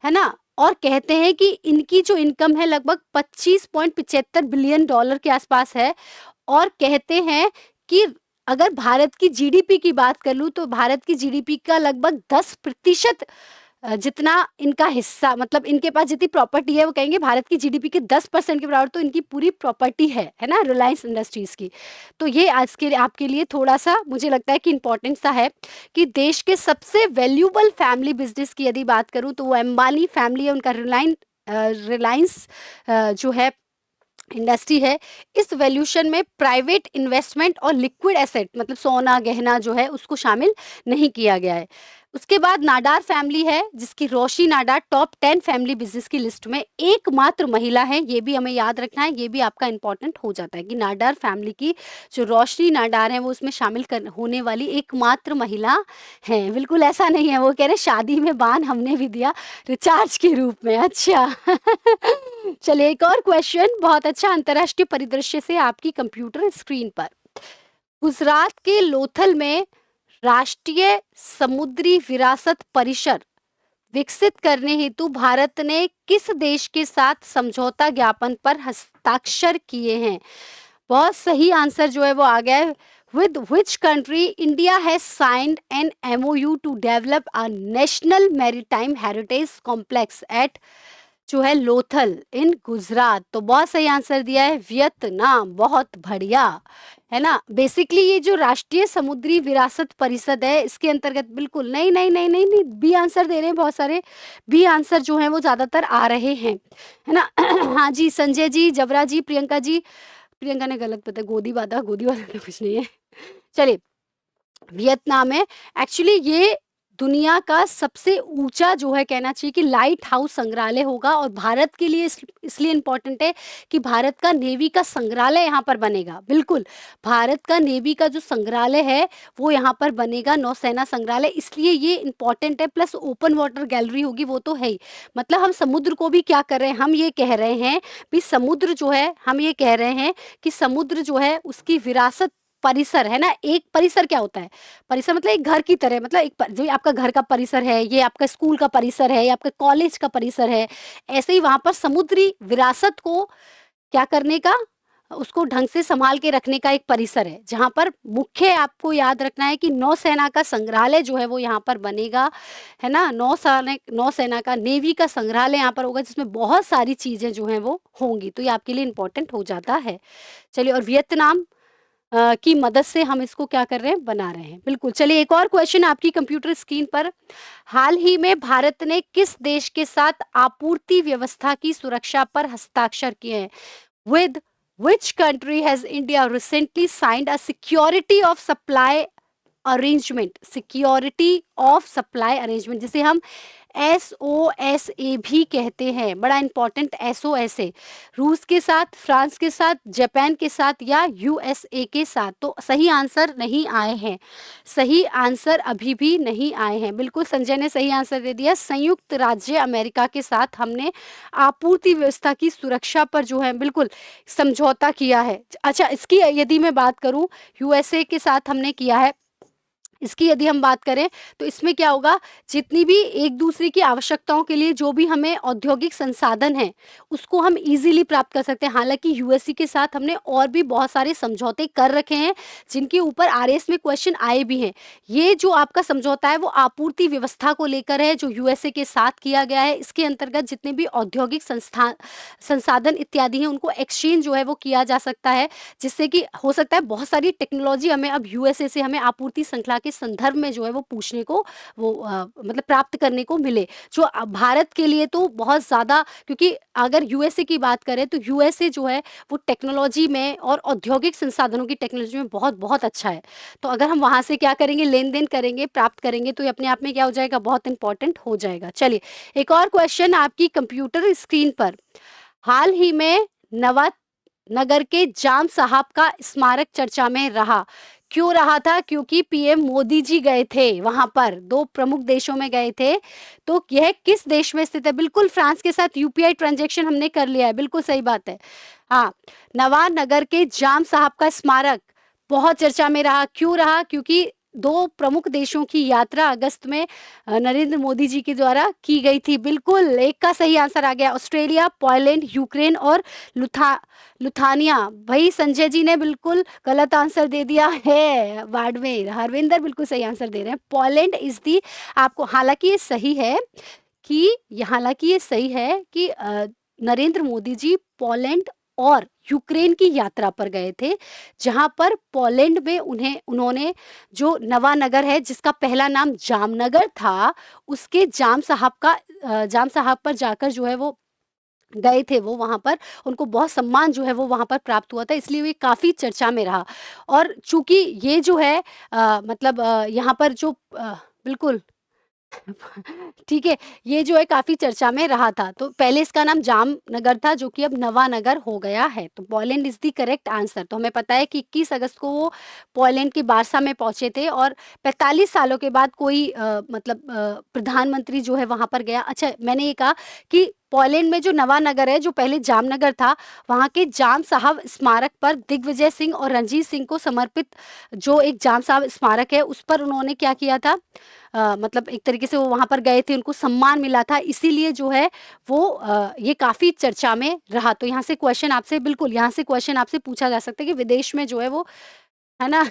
है ना? और कहते हैं कि इनकी जो इनकम है लगभग 25.75 बिलियन डॉलर के आसपास है और कहते हैं कि अगर भारत की जीडीपी की बात कर लूँ तो भारत की जीडीपी का लगभग 10% जितना इनका हिस्सा, मतलब इनके पास जितनी प्रॉपर्टी है वो कहेंगे भारत की जीडीपी के 10% के बराबर तो इनकी पूरी प्रॉपर्टी है ना? रिलायंस इंडस्ट्रीज़ की। तो ये आज के आपके लिए थोड़ा-सा मुझे लगता है कि इम्पोर्टेंट सा है कि देश के सबसे वैल्यूएबल फैमिली बिज़नेस की यदि बात करूँ तो वो अंबानी फैमिली है, उनका रिलायंस जो है इंडस्ट्री है। इस वैल्यूएशन में प्राइवेट इन्वेस्टमेंट और लिक्विड एसेट, मतलब सोना गहना जो है उसको शामिल नहीं किया गया है। उसके बाद नाडार फैमिली है, जिसकी रोशनी नाडार टॉप 10 फैमिली बिजनेस की लिस्ट में एकमात्र महिला है। ये भी हमें याद रखना है, ये भी आपका इंपॉर्टेंट हो जाता है कि नाडार फैमिली की जो रोशनी नाडार है वो उसमें शामिल होने वाली एकमात्र महिला है। बिल्कुल ऐसा नहीं है, वो कह रहे शादी में बान हमने भी दिया रिचार्ज के रूप में। अच्छा चलिए एक और क्वेश्चन, बहुत अच्छा, अंतर्राष्ट्रीय परिदृश्य से आपकी कंप्यूटर स्क्रीन पर। गुजरात के लोथल में राष्ट्रीय समुद्री विरासत परिषद विकसित करने हेतु भारत ने किस देश के साथ समझौता ज्ञापन पर हस्ताक्षर किए हैं? बहुत सही आंसर जो है वो आ गया है। With which country India has signed an MOU to develop a national maritime heritage complex at जो है लोथल इन गुजरात? तो बहुत सही आंसर दिया है, वियतनाम। बहुत बढ़िया, है ना? बेसिकली ये जो राष्ट्रीय समुद्री विरासत परिषद है इसके अंतर्गत, बिल्कुल नहीं नहीं नहीं नहीं नहीं, बी आंसर दे रहे हैं बहुत सारे, बी आंसर जो है वो ज्यादातर आ रहे हैं, है ना? हाँ जी, संजय जी, जबरा जी, प्रियंका जी, प्रियंका ने गलत पता, गोदी बादा तो कुछ नहीं है। चलिए, वियतनाम है एक्चुअली, ये दुनिया का सबसे ऊँचा जो है कहना चाहिए कि लाइट हाउस संग्रहालय होगा और भारत के लिए इसलिए इम्पोर्टेंट है कि भारत का नेवी का संग्रहालय यहाँ पर बनेगा। बिल्कुल, भारत का नेवी का जो संग्रहालय है, वो यहाँ पर बनेगा, नौसेना संग्रहालय, इसलिए ये इम्पोर्टेंट है। प्लस ओपन वाटर गैलरी होगी, वो तो है ही। मतलब हम समुद्र को भी क्या कर रहे हैं, हम ये कह रहे हैं कि समुद्र जो है, हम ये कह रहे हैं कि समुद्र जो है उसकी विरासत परिसर है ना। एक परिसर क्या होता है? परिसर मतलब एक घर की तरह, मतलब एक जो आपका घर का परिसर है, ये आपका स्कूल का परिसर है, ये आपका कॉलेज का परिसर है। ऐसे ही वहाँ पर समुद्री विरासत को क्या करने का, उसको ढंग से सँभाल के रखने का एक परिसर है, जहाँ पर मुख्य आपको याद रखना है कि नौसेना का संग्रहालय जो है वो यहाँ पर बनेगा, है ना? नौसेना का नेवी का संग्रहालय यहाँ पर होगा, जिसमें बहुत सारी चीज़ें जो हैं वो होंगी, तो ये आपके लिए इम्पोर्टेंट हो जाता है। चलिए, और वियतनाम की मदद से हम इसको क्या कर रहे हैं, बना रहे हैं। बिल्कुल, चलिए एक और क्वेश्चन आपकी कंप्यूटर स्क्रीन पर। हाल ही में भारत ने किस देश के साथ आपूर्ति व्यवस्था की सुरक्षा पर हस्ताक्षर किए हैं? With which country has India recently signed a security of supply arrangement, जिसे हम SOSA भी कहते हैं, बड़ा इंपॉर्टेंट SOSA। रूस के साथ, फ्रांस के साथ, जापान के साथ या USA के साथ? तो सही आंसर नहीं आए हैं, सही आंसर अभी भी नहीं आए हैं। बिल्कुल, संजय ने सही आंसर दे दिया, संयुक्त राज्य अमेरिका के साथ हमने आपूर्ति व्यवस्था की सुरक्षा पर जो है बिल्कुल समझौता किया है। अच्छा, इसकी यदि मैं बात करूं, USA के साथ हमने किया है। इसकी यदि हम बात करें तो इसमें क्या होगा, जितनी भी एक दूसरे की आवश्यकताओं के लिए जो भी हमें औद्योगिक संसाधन हैं, उसको हम इजीली प्राप्त कर सकते हैं। हालांकि यूएसए के साथ हमने और भी बहुत सारे समझौते कर रखे हैं, जिनके ऊपर आरएस में क्वेश्चन आए भी हैं। ये जो आपका समझौता है वो आपूर्ति व्यवस्था को लेकर है, जो यूएसए के साथ किया गया है। इसके अंतर्गत जितने भी औद्योगिक संसाधन इत्यादि हैं, उनको एक्सचेंज जो है वो किया जा सकता है, जिससे कि हो सकता है बहुत सारी टेक्नोलॉजी हमें अब यूएसए से हमें आपूर्ति श्रृंखला के संदर्भ में जो है वो पूछने को, वो मतलब प्राप्त करने को मिले, जो भारत के लिए तो बहुत ज़्यादा, क्योंकि अगर यूएसए की बात करें तो यूएसए जो है वो टेक्नोलॉजी में और औद्योगिक संसाधनों की टेक्नोलॉजी में बहुत बहुत अच्छा है। तो अगर हम वहाँ से क्या करेंगे, लेन देन करेंगे, प्राप्त करेंगे, तो ये अपने आप में क्या हो जाएगा, बहुत इंपॉर्टेंट हो जाएगा। चलिए, एक और क्वेश्चन आपकी कंप्यूटर स्क्रीन पर। हाल ही में नवा नगर के जाम साहब का स्मारक चर्चा में रहा। क्यों रहा था? क्योंकि पीएम मोदी जी गए थे वहां पर, दो प्रमुख देशों में गए थे। तो यह किस देश में स्थित है? बिल्कुल, फ्रांस के साथ यूपीआई ट्रांजैक्शन हमने कर लिया है, बिल्कुल सही बात है। हाँ, नवानगर के जाम साहब का स्मारक बहुत चर्चा में रहा। क्यों रहा? क्योंकि दो प्रमुख देशों की यात्रा अगस्त में नरेंद्र मोदी जी के द्वारा की गई थी। बिल्कुल, एक का सही आंसर आ गया, ऑस्ट्रेलिया, पोलैंड, यूक्रेन और लुथा लुथानिया। भाई संजय जी ने बिल्कुल गलत आंसर दे दिया है, बाड़मेर। हरविंदर बिल्कुल सही आंसर दे रहे हैं, पोलैंड इज दी। आपको हालांकि ये सही है कि नरेंद्र मोदी जी पोलैंड और यूक्रेन की यात्रा पर गए थे, जहां पर पोलैंड में उन्होंने जो नवानगर है, जिसका पहला नाम जामनगर था, उसके जाम साहब पर जाकर जो है वो गए थे। वो वहाँ पर उनको बहुत सम्मान जो है वो वहाँ पर प्राप्त हुआ था, इसलिए ये काफ़ी चर्चा में रहा। और चूँकि ये जो है मतलब यहाँ पर जो बिल्कुल ठीक है, ये जो है काफ़ी चर्चा में रहा था। तो पहले इसका नाम जामनगर था, जो कि अब नवानगर हो गया है। तो Poland is the correct answer. तो हमें पता है कि 21 अगस्त को वो पोलैंड के वारसा में पहुँचे थे और 45 सालों के बाद कोई प्रधानमंत्री जो है वहाँ पर गया। अच्छा, मैंने ये कहा कि पोलैंड में जो नवानगर है, जो पहले जामनगर था, वहाँ के जाम साहब स्मारक पर दिग्विजय सिंह और रणजीत सिंह को समर्पित जो एक जाम साहब स्मारक है, उस पर उन्होंने क्या किया था, मतलब एक तरीके से वो वहाँ पर गए थे, उनको सम्मान मिला था, इसीलिए जो है वो ये काफ़ी चर्चा में रहा। तो यहाँ से क्वेश्चन आपसे, बिल्कुल यहाँ से क्वेश्चन आपसे पूछा जा सकता है कि विदेश में जो है वो, है ना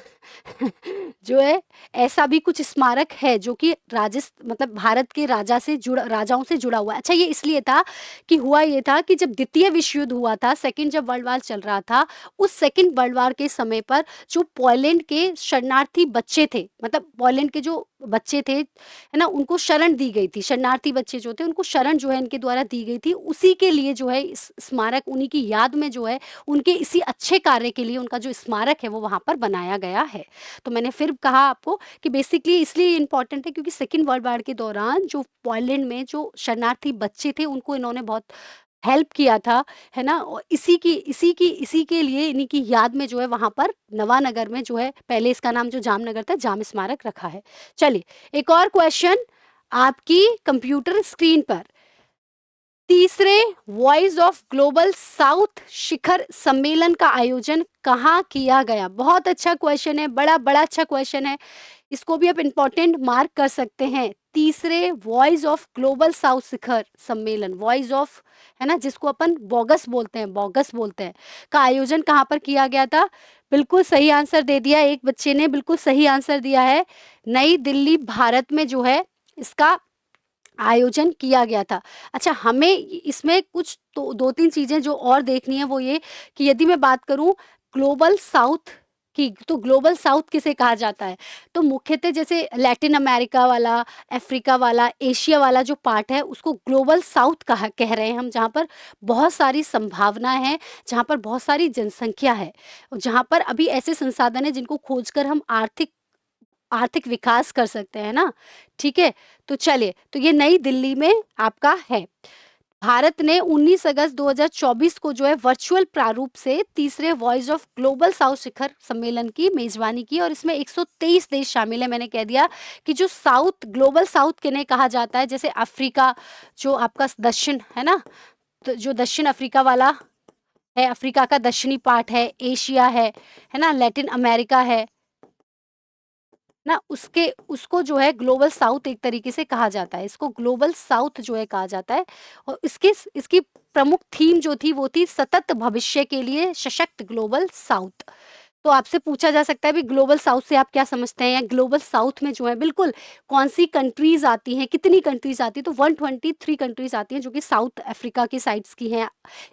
जो है ऐसा भी कुछ स्मारक है जो कि मतलब भारत के राजाओं से जुड़ा हुआ है। अच्छा, ये इसलिए था कि हुआ ये था कि जब द्वितीय विश्व युद्ध हुआ था, जब वर्ल्ड वार चल रहा था, उस सेकंड वर्ल्ड वार के समय पर जो पोलैंड के शरणार्थी बच्चे थे, मतलब पोलैंड के जो बच्चे थे, है ना? उनको शरण दी गई थी, शरणार्थी बच्चे जो थे उनको शरण जो है इनके द्वारा दी गई थी। उसी के लिए जो है इस स्मारक उन्हीं की याद में जो है, उनके इसी अच्छे कार्य के लिए उनका जो स्मारक है वो वहाँ पर बनाया गया है। तो मैंने फिर कहा आपको कि बेसिकली इसलिए इम्पोर्टेंट है क्योंकि सेकंड वर्ल्ड वॉर के दौरान जो पोलैंड में जो शरणार्थी बच्चे थे उनको इन्होंने बहुत हेल्प किया था, है ना? और इसी के लिए इन्हीं की याद में जो है वहाँ पर नवानगर में जो है पहले इसका नाम जो जामनगर था जाम स्मारक रखा है। चलिए, एक और क्वेश्चन आपकी कंप्यूटर स्क्रीन पर। तीसरे वॉइस ऑफ ग्लोबल साउथ शिखर सम्मेलन का आयोजन कहाँ किया गया? बहुत अच्छा क्वेश्चन है, बड़ा अच्छा क्वेश्चन है। इसको भी आप इम्पोर्टेंट मार्क कर सकते हैं। तीसरे वॉइस ऑफ ग्लोबल साउथ शिखर सम्मेलन, वॉइस ऑफ, है ना, जिसको अपन बॉगस बोलते हैं, का आयोजन कहाँ पर किया गया था? बिल्कुल सही आंसर दे दिया, एक बच्चे ने बिल्कुल सही आंसर दिया है। नई दिल्ली, भारत में जो है इसका आयोजन किया गया था। अच्छा, हमें इसमें कुछ तो 2-3 चीज़ें जो और देखनी है वो ये कि यदि मैं बात करूँ ग्लोबल साउथ की, तो ग्लोबल साउथ किसे कहा जाता है? तो मुख्यतः जैसे लैटिन अमेरिका वाला, अफ्रीका वाला, एशिया वाला जो पार्ट है उसको ग्लोबल साउथ कह रहे हैं हम, जहाँ पर बहुत सारी संभावनाएँ हैं, जहाँ पर बहुत सारी जनसंख्या है, और जहाँ पर अभी ऐसे संसाधन हैं जिनको खोजकर हम आर्थिक आर्थिक विकास कर सकते हैं ना, ठीक है? तो चलिए, तो ये नई दिल्ली में आपका है। भारत ने 19 अगस्त 2024 को जो है वर्चुअल प्रारूप से तीसरे वॉइस ऑफ ग्लोबल साउथ शिखर सम्मेलन की मेजबानी की और इसमें 123 देश शामिल है। मैंने कह दिया कि जो साउथ, ग्लोबल साउथ किन्हें कहा जाता है, जैसे अफ्रीका जो आपका दक्षिण है ना, तो जो दक्षिण अफ्रीका वाला है, अफ्रीका का दक्षिणी पार्ट है, एशिया है ना, लैटिन अमेरिका है ना, उसके उसको जो है ग्लोबल साउथ एक तरीके से कहा जाता है, इसको ग्लोबल साउथ जो है कहा जाता है। और इसकी प्रमुख थीम जो थी वो थी सतत भविष्य के लिए सशक्त ग्लोबल साउथ। तो आपसे पूछा जा सकता है भी ग्लोबल साउथ से आप क्या समझते हैं, या ग्लोबल साउथ में जो है बिल्कुल कौन सी कंट्रीज आती हैं, कितनी कंट्रीज आती है? तो 123 कंट्रीज आती हैं जो कि साउथ अफ्रीका की साइड्स की हैं,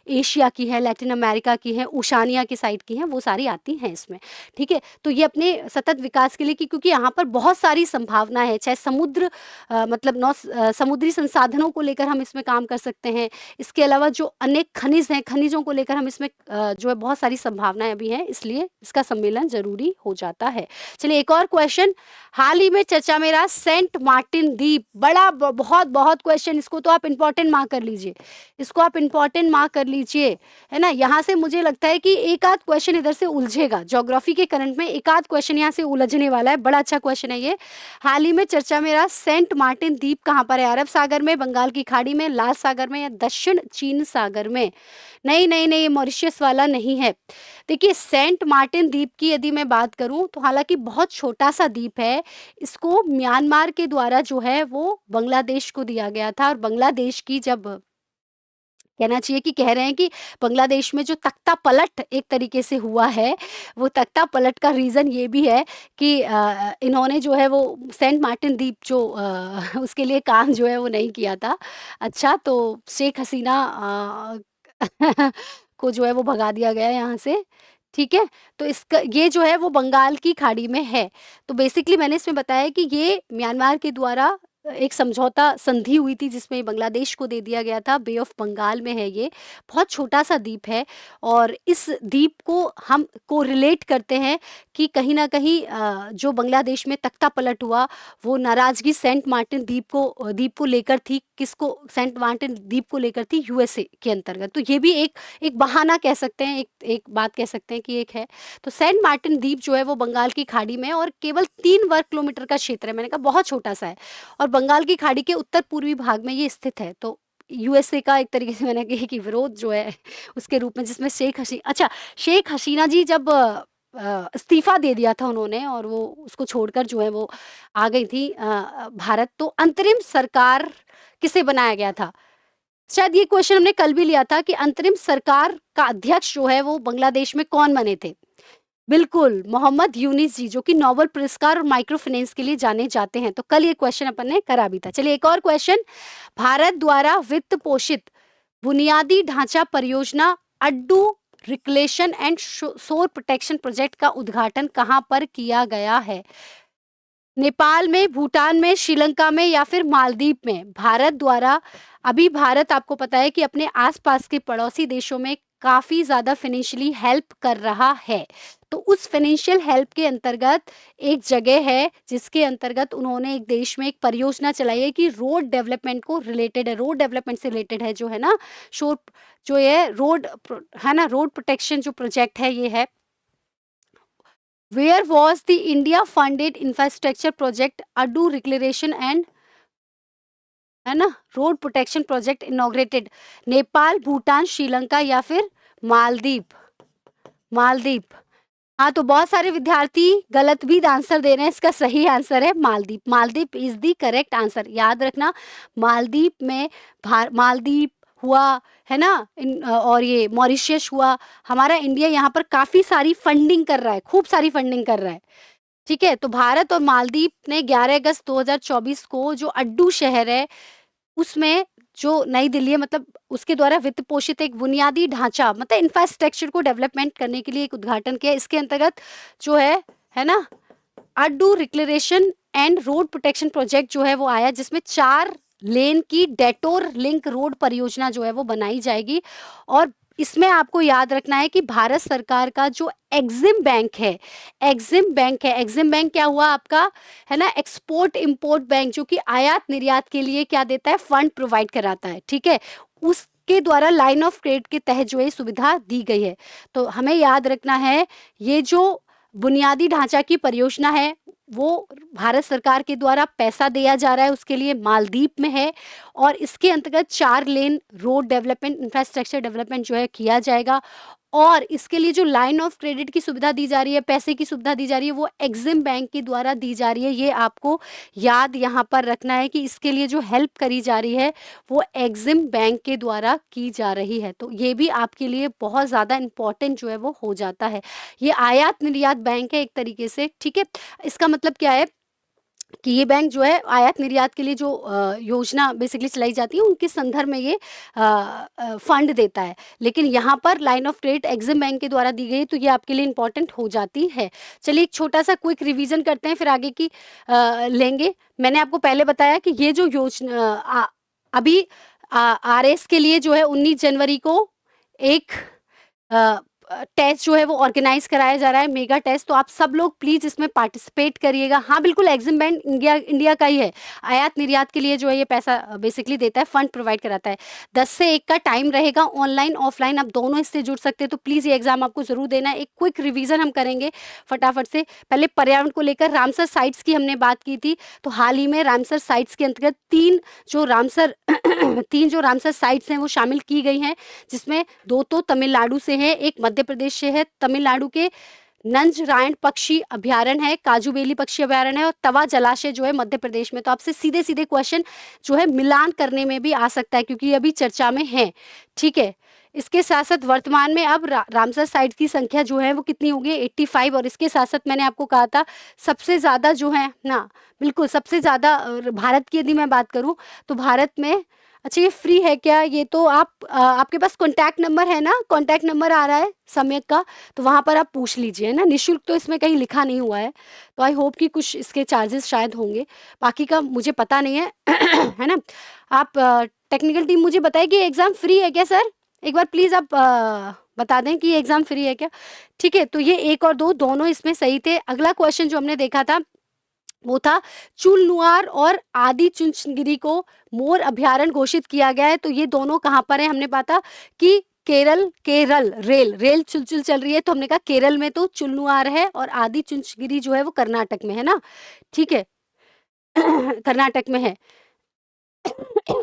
एशिया की है, लैटिन अमेरिका की है, ओशानिया की साइड की हैं, वो सारी आती हैं इसमें, ठीक है? तो ये अपने सतत विकास के लिए क्योंकि यहाँ पर बहुत सारी संभावनाएँ हैं, चाहे समुद्र मतलब समुद्री संसाधनों को लेकर हम इसमें काम कर सकते हैं। इसके अलावा जो अनेक खनिज हैं, खनिजों को लेकर हम इसमें जो है बहुत सारी संभावनाएँ अभी हैं, इसलिए इसका सम्मेलन ज़रूरी हो जाता है। चलिए, एक और क्वेश्चन, हाल ही में चर्चा में रहा सेंट मार्टिन द्वीप, बड़ा ब बहुत क्वेश्चन, इसको तो आप इम्पोर्टेंट मार्क कर लीजिए। इसको आप इम्पोर्टेंट मार्क कर लीजिए, है ना? यहाँ से मुझे लगता है कि एक आध क्वेश्चन इधर से उलझेगा, ज्योग्राफी के करंट में एक आध क्वेश्चन यहाँ से उलझने वाला है, बड़ा अच्छा क्वेश्चन है ये। हाल ही में चर्चा में रहा सेंट मार्टिन द्वीप कहाँ पर है? अरब सागर में, बंगाल की खाड़ी में, लाल सागर में, या दक्षिण चीन सागर में? नहीं, ये मॉरिशस वाला नहीं है। देखिए, सेंट मार्टिन द्वीप की यदि मैं बात करूँ तो हालाँकि बहुत छोटा-सा द्वीप है, इसको म्यांमार के द्वारा जो है वो बांग्लादेश को दिया गया था, और बांग्लादेश की जब कहना चाहिए कि कह रहे हैं कि बांग्लादेश में जो तख्ता पलट एक तरीके से हुआ है, वो तख्ता पलट का रीज़न ये भी है कि इन्होंने जो है वो सेंट मार्टिन द्वीप जो उसके लिए काम जो है वो नहीं किया था। अच्छा, तो शेख हसीना को जो है वो भगा दिया गया यहाँ से, ठीक है? तो इसका ये जो है वो बंगाल की खाड़ी में है। तो बेसिकली मैंने इसमें बताया है कि ये म्यांमार के द्वारा एक समझौता संधि हुई थी जिसमें बांग्लादेश को दे दिया गया था, बे ऑफ बंगाल में है ये, बहुत छोटा-सा द्वीप है, और इस द्वीप को हम कोरिलेट करते हैं कि कहीं न कहीं जो बांग्लादेश में तख्ता पलट हुआ, वो नाराज़गी सेंट मार्टिन द्वीप को लेकर थी, किसको? सेंट मार्टिन द्वीप को लेकर थी, यूएसए के अंतर्गत। तो ये भी एक एक बहाना कह सकते हैं, एक एक बात कह सकते हैं कि एक है। तो सेंट मार्टिन द्वीप जो है वो बंगाल की खाड़ी में है और केवल 3 वर्ग किलोमीटर का क्षेत्र है, मैंने कहा बहुत छोटा-सा है, और बंगाल की खाड़ी के उत्तर-पूर्वी भाग में ये स्थित है। तो यूएसए का एक तरीके से मैंने कही कि विरोध जो है उसके रूप में, जिसमें शेख हसीना जी जब इस्तीफ़ा दे दिया था उन्होंने, और वो उसको छोड़कर जो है वो आ गई थी भारत, तो अंतरिम सरकार किसे बनाया गया था? शायद ये क्वेश्चन हमने कल भी लिया था कि अंतरिम सरकार का अध्यक्ष जो है वो बांग्लादेश में कौन बने थे? बिल्कुल, मोहम्मद यूनिस जी, जो कि नोबेल पुरस्कार और माइक्रो फाइनेंस के लिए जाने जाते हैं। तो कल ये क्वेश्चन अपन ने करा भी था। चलिए, एक और क्वेश्चन, भारत द्वारा वित्त पोषित बुनियादी ढांचा परियोजना अड्डू रिक्लेशन एंड शोर प्रोटेक्शन प्रोजेक्ट का उद्घाटन कहाँ पर किया गया है? नेपाल में, भूटान में, श्रीलंका में या फिर मालदीव में भारत द्वारा, अभी भारत आपको पता है कि अपने आस-पास के पड़ोसी देशों में काफ़ी ज़्यादा फ़ाइनेंशियली हेल्प कर रहा है। तो उस फ़ाइनेंशियल हेल्प के अंतर्गत एक जगह है, जिसके अंतर्गत उन्होंने एक देश में एक परियोजना चलाई है कि रोड डेवलपमेंट को रिलेटेड है, रोड डेवलपमेंट से रिलेटेड है जो है ना, शोर जो ये रोड प्रो है ना, रोड प्रोटेक्शन जो प्रोजेक्ट है ये है। Where was the India funded infrastructure project Addu declaration and है ना, road protection project inaugurated? Nepal, Bhutan, Sri Lanka या फिर मालदीव? मालदीव। हाँ, तो बहुत सारे विद्यार्थी गलत भी आंसर दे रहे हैं, इसका सही आंसर है Maldives. Maldives is the correct answer. याद रखना, मालदीव में मालदीव हुआ, है ना? और ये मॉरिशस हुआ, हमारा इंडिया यहाँ पर काफ़ी सारी फंडिंग कर रहा है, खूब सारी फंडिंग कर रहा है। ठीक है? तो भारत और मालदीव ने 11 अगस्त 2024 को जो अड्डू शहर है, उसमें जो नई दिल्ली है, मतलब उसके द्वारा वित्त पोषित एक बुनियादी ढांचा, मतलब इंफ्रास्ट्रक्चर को डेवलपमेंट करने के लिए एक उद्घाटन किया। इसके अंतर्गत जो है ना? Addu declaration and road protection project जो है वो आया, जिसमें 4 लेन की डेटोर लिंक रोड परियोजना जो है वो बनाई जाएगी। और इसमें आपको याद रखना है कि भारत सरकार का जो एक्सिम बैंक है, एक्सिम बैंक क्या हुआ आपका, है ना? एक्सपोर्ट इम्पोर्ट बैंक, जो कि आयात निर्यात के लिए क्या देता है, फंड प्रोवाइड कराता है, ठीक है? उसके द्वारा लाइन ऑफ क्रेडिट के तहत जो है सुविधा दी गई है। तो हमें याद रखना है, ये जो बुनियादी ढांचा की परियोजना है, वो भारत सरकार के द्वारा पैसा दिया जा रहा है, उसके लिए मालदीव में है। और इसके अंतर्गत 4 lane road development, infrastructure development जो है किया जाएगा। और इसके लिए जो लाइन ऑफ क्रेडिट की सुविधा दी जा रही है, पैसे की सुविधा दी जा रही है, वो एक्सिम बैंक के द्वारा दी जा रही है। ये आपको याद यहाँ पर रखना है कि इसके लिए जो हेल्प करी जा रही है, वो एक्सिम बैंक के द्वारा की जा रही है। तो ये भी आपके लिए बहुत ज़्यादा इम्पोर्टेंट जो है वो हो जाता है। ये आयात निर्यात बैंक है एक तरीके से, ठीक है? इसका मतलब क्या है कि ये बैंक जो है आयात निर्यात के लिए जो योजना बेसिकली चलाई जाती है, उनके संदर्भ में ये फंड देता है। लेकिन यहाँ पर line of credit Exim bank के द्वारा दी गई है, तो ये आपके लिए इम्पोर्टेंट हो जाती है। चलिए एक छोटा-सा क्विक रिवीजन करते हैं, फिर आगे की लेंगे। मैंने आपको पहले बताया कि ये जो योजना अभी आरएस के लिए जो है 19 जनवरी को एक टेस्ट जो है वो ऑर्गेनाइज़ कराया जा रहा है, मेगा टेस्ट। तो आप सब लोग प्लीज़ इसमें पार्टिसिपेट करिएगा। हाँ, बिल्कुल एक्सिम बैंक इंडिया का ही है। आयात-निर्यात के लिए जो है ये पैसा बेसिकली देता है, फंड प्रोवाइड कराता है। 10 से 1 का टाइम रहेगा, ऑनलाइन, ऑफलाइन आप दोनों इससे जुड़ सकते हैं। तो प्लीज़ ये एग्ज़ाम आपको ज़रूर देना है। एक क्विक रिवीजन हम करेंगे फटाफट से। पहले पर्यावरण को लेकर रामसर साइट्स की हमने बात की थी, तो हाल ही में रामसर साइट्स के अंतर्गत 3 जो रामसर 3 जो रामसर साइट्स हैं वो शामिल की गई हैं, जिसमें 2 तो तमिलनाडु से हैं, एक मध्य प्रदेश से है। तमिलनाडु के नंजरायण पक्षी अभयारण्य है, काजूबेली पक्षी अभयारण्य है, और तवा जलाशय जो है मध्य प्रदेश में। तो आपसे सीधे-सीधे क्वेश्चन जो है मिलान करने में भी आ सकता है, क्योंकि ये अभी चर्चा में है, ठीक है? इसके साथ-साथ वर्तमान में अब रामसर साइट्स की संख्या जो है वो कितनी हो गई है, 85। और इसके साथ-साथ मैंने आपको कहा था सबसे ज़्यादा जो है ना, बिल्कुल सबसे ज़्यादा भारत की यदि मैं बात करूँ तो भारत में, अच्छा ये फ्री है क्या? ये तो आप आपके पास कॉन्टैक्ट नंबर है ना? कॉन्टैक्ट नंबर आ रहा है सम्यक का, तो वहाँ पर आप पूछ लीजिए, है ना? निःशुल्क तो इसमें कहीं लिखा नहीं हुआ है, तो आई होप कि कुछ इसके चार्जेस शायद होंगे, बाकी का मुझे पता नहीं है, है ना? आप टेक्निकल टीम मुझे बताए कि एग्ज़ाम फ्री है क्या सर? एक बार प्लीज़ आप बता दें कि ये एग्ज़ाम फ्री है क्या? ठीक है, तो ये 1 और 2 दोनों इसमें सही थे। अगला क्वेश्चन जो हमने देखा था, वो था चुलनुआर और आदि चुंचनगिरी को मोर अभयारण्य घोषित किया गया है। तो ये दोनों कहाँ पर है? हमने पाता कि केरल रेल चुलचुल चल रही है, तो हमने कहा केरल में तो चुलनुआर है, और आदि चुंचनगिरी जो है वो कर्नाटक में है ना, ठीक है? कर्नाटक में है।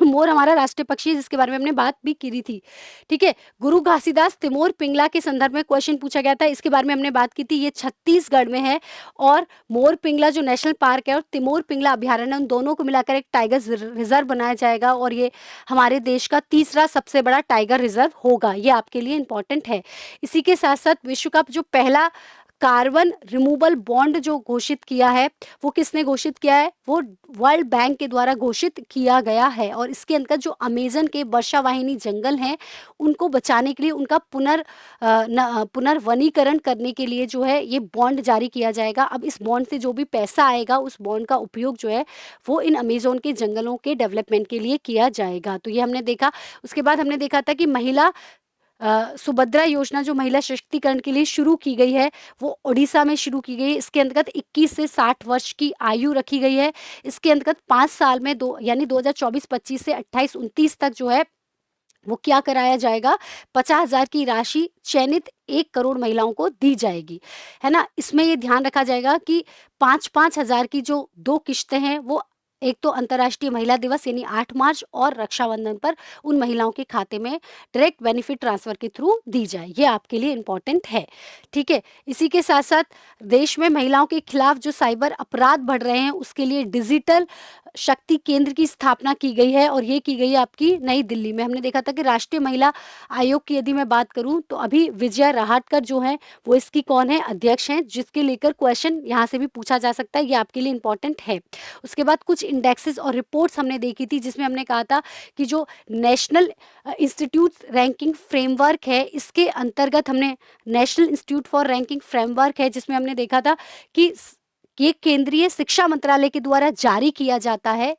मोर हमारा राष्ट्रीय पक्षी है, जिसके बारे में हमने बात भी की थी, ठीक है? गुरु घासीदास तिमोर पिंगला के संदर्भ में क्वेश्चन पूछा गया था, इसके बारे में हमने बात की थी। ये छत्तीसगढ़ में है, और मोर पिंगला जो नेशनल पार्क है और तिमोर पिंगला अभयारण्य, उन दोनों को मिलाकर एक टाइगर रिजर्व बनाया जाएगा, और ये हमारे देश का तीसरा सबसे बड़ा टाइगर रिजर्व होगा। ये आपके लिए इम्पोर्टेंट है। इसी के साथ साथ विश्व का जो पहला कार्बन रिमूवल बॉन्ड जो घोषित किया है, वो किसने घोषित किया है? वो वर्ल्ड बैंक के द्वारा घोषित किया गया है और इसके अंतर्गत जो अमेज़न के वर्षावाहिनी जंगल हैं, उनको बचाने के लिए उनका पुनर्वनीकरण करने के लिए जो है ये बॉन्ड जारी किया जाएगा। अब इस बॉन्ड से जो भी पैसा आएगा, उस बॉन्ड का उपयोग जो है वो इन अमेज़न के जंगलों के डेवलपमेंट के लिए किया जाएगा। तो ये हमने देखा। उसके बाद हमने देखा था कि महिला सुभद्रा योजना जो महिला सशक्तिकरण के लिए शुरू की गई है, वो ओडिशा में शुरू की गई है। इसके अंतर्गत 21 से 60 वर्ष की आयु रखी गई है। इसके अंतर्गत 5 साल में दो यानी 2024-25 से 28-29 तक जो है वो क्या कराया जाएगा, 50,000 की राशि चयनित 1 करोड़ महिलाओं को दी जाएगी, है ना? इसमें ये ध्यान रखा जाएगा कि 5-5 हज़ार की जो 2 किश्तें हैं, वो एक तो अंतर्राष्ट्रीय महिला दिवस यानी 8 मार्च और रक्षाबंधन पर उन महिलाओं के खाते में डायरेक्ट बेनिफिट ट्रांसफ़र के थ्रू दी जाए। ये आपके लिए इम्पोर्टेंट है, ठीक है? इसी के साथ-साथ देश में महिलाओं के खिलाफ जो साइबर अपराध बढ़ रहे हैं, उसके लिए डिजिटल शक्ति केंद्र की स्थापना की गई है और ये की गई है आपकी नई दिल्ली में। हमने देखा था कि राष्ट्रीय महिला आयोग की यदि मैं बात करूँ तो अभी विजया रहाटकर जो हैं वो इसकी कौन है? अध्यक्ष हैं, जिसके लेकर क्वेश्चन यहाँ से भी पूछा जा सकता है, ये आपके लिए इम्पोर्टेंट है। उसके बाद कुछ इंडेक्सेस और रिपोर्ट्स हमने देखी थी जिसमें हमने कहा था कि जो नेशनल इंस्टीट्यूट रैंकिंग फ्रेमवर्क है, इसके अंतर्गत हमने national institute for ranking framework है जिसमें हमने देखा था कि ये केंद्रीय शिक्षा मंत्रालय के द्वारा जारी किया जाता है।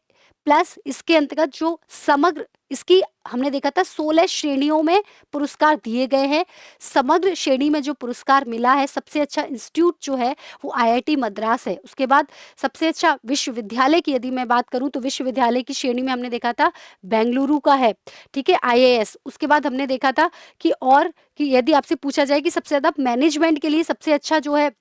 प्लस इसके अंतर्गत जो समग्र इसकी हमने देखा था 16 श्रेणियों में पुरस्कार दिए गए हैं। समग्र श्रेणी में जो पुरस्कार मिला है, सबसे अच्छा इंस्टीट्यूट जो है वो आईआईटी मद्रास है। उसके बाद सबसे अच्छा विश्वविद्यालय की यदि मैं बात करूं तो विश्वविद्यालय की श्रेणी में हमने देखा था बेंगलुरु का है, ठीक है, आईएएस। उसके बाद हमने देखा था कि यदि आपसे पूछा जाए कि सबसे ज़्यादा मैनेजमेंट के लिए सबसे अच्छा जो है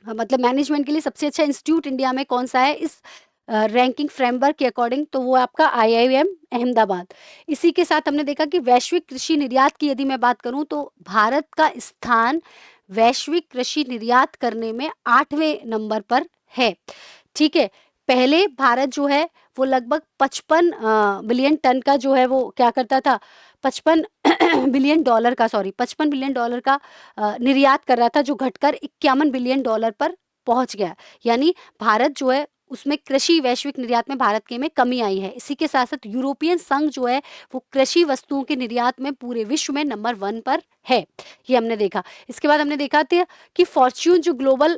मतलब मैनेजमेंट के लिए सबसे अच्छा इंस्टीट्यूट इंडिया में कौन-सा है इस रैंकिंग फ्रेमवर्क के अकॉर्डिंग, तो वो आपका आईआईएम अहमदाबाद। इसी के साथ हमने देखा कि वैश्विक कृषि निर्यात की यदि मैं बात करूँ तो भारत का स्थान वैश्विक कृषि निर्यात करने में 8वें नंबर पर है, ठीक है। पहले भारत जो है वो लगभग 55 बिलियन टन का जो है वो क्या करता था, 55 बिलियन डॉलर का 55 बिलियन डॉलर का निर्यात कर रहा था, जो घटकर 51 बिलियन डॉलर पर पहुंच गया। यानी भारत जो है उसमें कृषि वैश्विक निर्यात में भारत के में कमी आई है। इसी के साथ-साथ यूरोपियन संघ जो है वो कृषि वस्तुओं के निर्यात में पूरे विश्व में नंबर 1 पर है। ये हमने देखा। इसके बाद हमने देखा था कि फॉर्च्यून जो ग्लोबल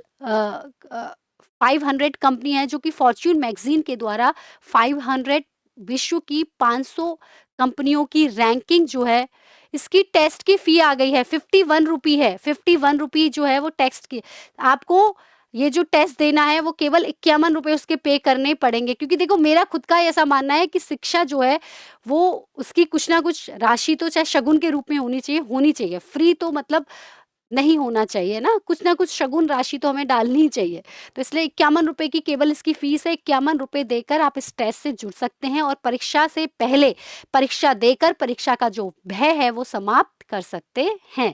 500 कंपनी है, जो कि फॉर्च्यून मैगज़ीन के द्वारा 500 विश्व की 500 कंपनियों की रैंकिंग जो है, इसकी टेस्ट की फ़ी आ गई है, 51 रुपी है। 51 रुपी जो है वो टेस्ट की आपको ये जो टेस्ट देना है वो केवल 51 रुपए उसके पे करने पड़ेंगे, क्योंकि देखो मेरा खुद का ऐसा मानना है कि शिक्षा जो है वो उसकी कुछ ना कुछ राशि तो चाहे शगुन के रूप में होनी चाहिए। फ्री तो मतलब नहीं होना चाहिए ना, कुछ ना कुछ शगुन राशि तो हमें डालनी ही चाहिए। तो इसलिए 51 रुपए की केवल इसकी फ़ीस है। 51 रुपए देकर आप इस टेस्ट से जुड़ सकते हैं और परीक्षा से पहले परीक्षा देकर परीक्षा का जो भय है वो समाप्त कर सकते हैं।